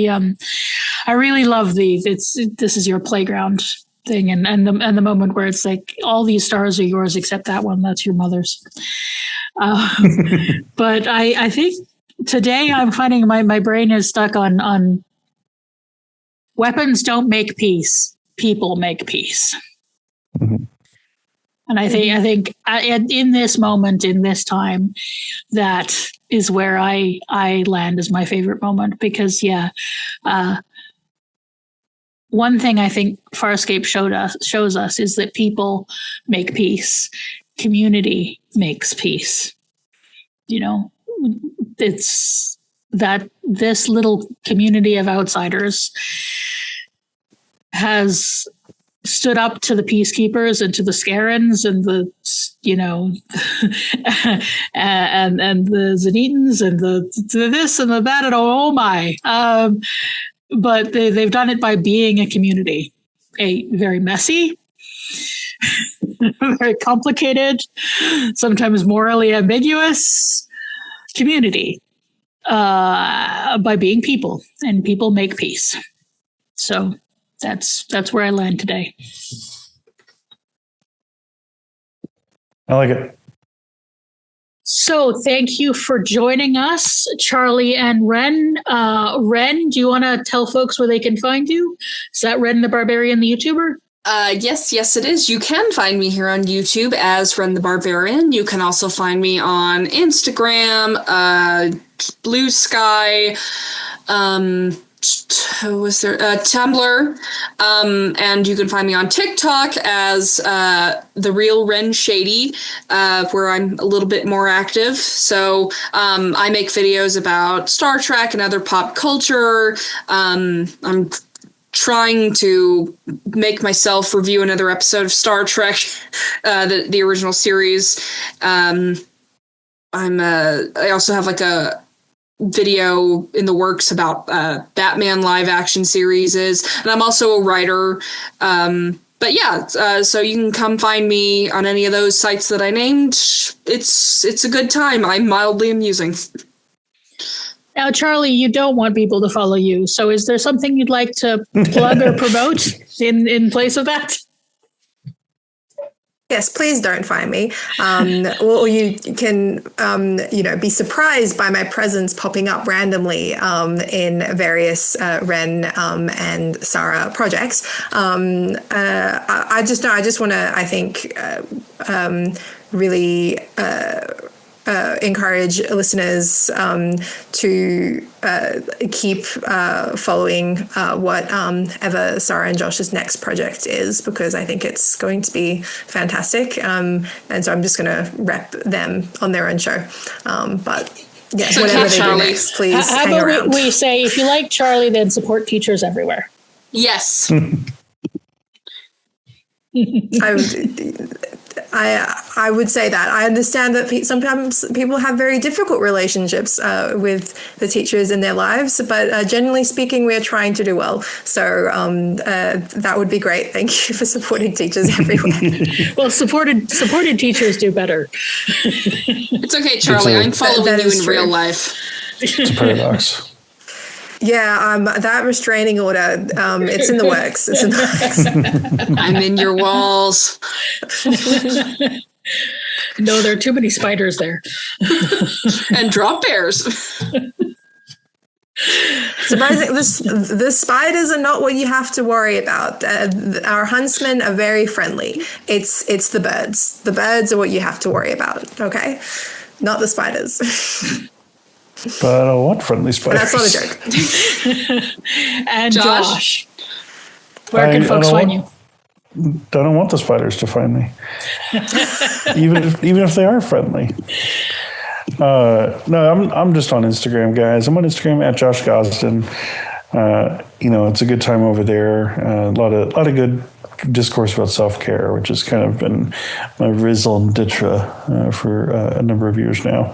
is your playground thing, and the moment where it's like all these stars are yours except that one that's your mother's. But I think today I'm finding my brain is stuck on weapons don't make peace, people make peace. Mm-hmm. And I think in this moment, in this time, that is where I land as my favorite moment, because one thing I think Farscape shows us is that people make peace, community makes peace. You know, it's that this little community of outsiders has stood up to the peacekeepers and to the Scarens and the, and the Zenitans and the this and the that and oh my. But they've done it by being a community, a very messy, very complicated, sometimes morally ambiguous community, by being people, and people make peace. So that's where I land today. I like it. So thank you for joining us, Charley and Ren. Ren, do you want to tell folks where they can find you? Is that Ren the Barbarian, the YouTuber? Yes, it is. You can find me here on YouTube as Ren the Barbarian. You can also find me on Instagram, Blue Sky, Tumblr, and you can find me on TikTok as The Real Ren Shady, where I'm a little bit more active. So I make videos about Star Trek and other pop culture. I'm trying to make myself review another episode of Star Trek, the original series. I also have like a video in the works about Batman live action series, and I'm also a writer. But yeah, so you can come find me on any of those sites that I named. It's a good time. I'm mildly amusing. Now, Charley, you don't want people to follow you. So is there something you'd like to plug or promote in place of that? Yes, please don't find me. Or you can, be surprised by my presence popping up randomly in various Ren and Sara projects. I just want to, I think, really encourage listeners to keep following whatever Sara and Josh's next project is, because I think it's going to be fantastic. And so I'm just going to rep them on their own show. But yeah, so whatever they do next, please hang around. We say, if you like Charley, then support teachers everywhere. Yes. I would say that. I understand that sometimes people have very difficult relationships with the teachers in their lives, but generally speaking, we are trying to do well. So that would be great. Thank you for supporting teachers everywhere. Well, supported teachers do better. It's okay, Charley. I'm following you in true. real life. It's a paradox. Yeah, that restraining order, it's in the works. It's in the works. I'm in your walls. No, there are too many spiders there. And drop bears. Surprising, the spiders are not what you have to worry about. Our huntsmen are very friendly. It's the birds. The birds are what you have to worry about, okay? Not the spiders. But I don't want friendly spiders. That's not a joke. And Josh, where can folks find you? I don't want the spiders to find me, even if they are friendly. No, I'm just on Instagram, guys. I'm on Instagram at Josh Gosdin. It's a good time over there. A lot of good discourse about self-care, which has kind of been my raison d'etre for a number of years now.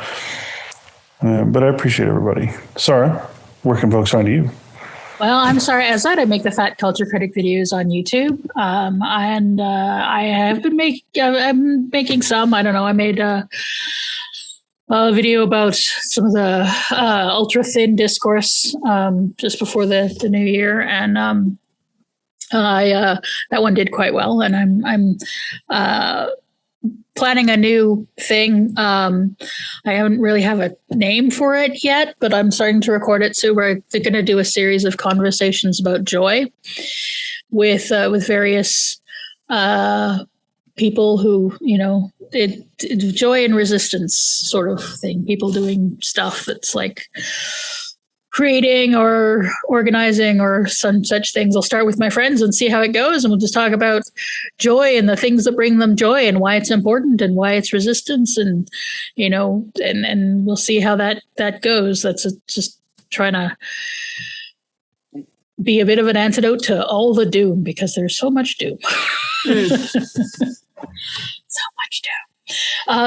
But I appreciate everybody. Sara, where can folks find you? Well, I'm Sara Ezzat. I make the Fat Culture Critic videos on YouTube, and I have been I'm making some. I don't know. I made a video about some of the ultra thin discourse just before the new year, and that one did quite well. And I'm planning a new thing. I don't really have a name for it yet, but I'm starting to record it. So we're going to do a series of conversations about joy with various people who, joy and resistance sort of thing. People doing stuff that's like creating or organizing or some such things. I'll start with my friends and see how it goes, and we'll just talk about joy and the things that bring them joy and why it's important and why it's resistance, and and we'll see how that goes. That's just trying to be a bit of an antidote to all the doom, because there's so much doom. So much doom.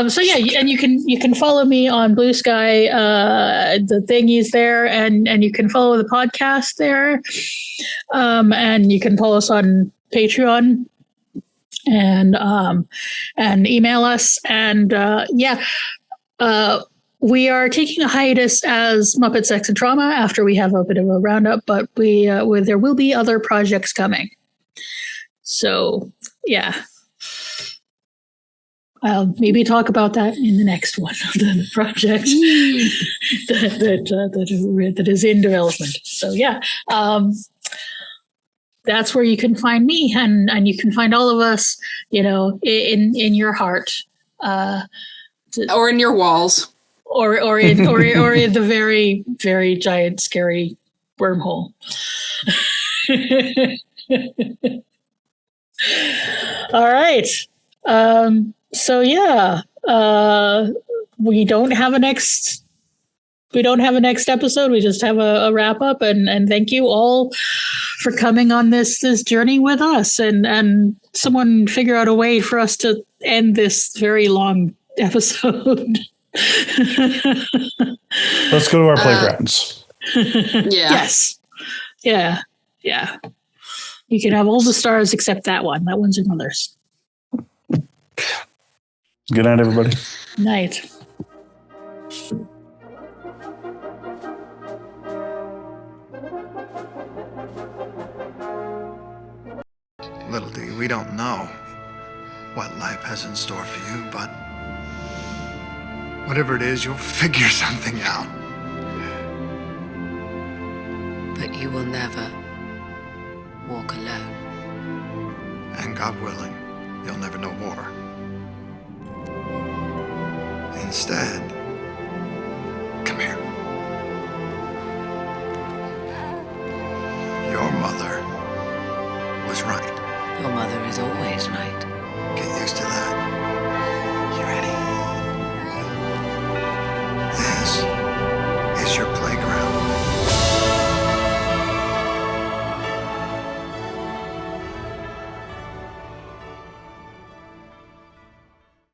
So yeah, and you can follow me on Blue Sky. The thingy's there, and you can follow the podcast there, and you can follow us on Patreon, and email us, and we are taking a hiatus as Muppet Sex and Trauma after we have a bit of a roundup, but there will be other projects coming. So yeah. I'll maybe talk about that in the next one of the projects that is in development. So yeah, that's where you can find me, and you can find all of us, in your heart, or in your walls, or in the very, very giant, scary wormhole. All right. So yeah, we don't have a next episode. We just have a wrap up, and thank you all for coming on this journey with us, and someone figure out a way for us to end this very long episode. Let's go to our playgrounds. Yeah. Yes. Yeah. You can have all the stars except that one. That one's your mother's. Good night, everybody. Night. Little do we don't know what life has in store for you, but whatever it is, you'll figure something out. But you will never walk alone. And God willing, you'll never know war. Instead, come here. Your mother was right. Your mother is always right. Get used to that.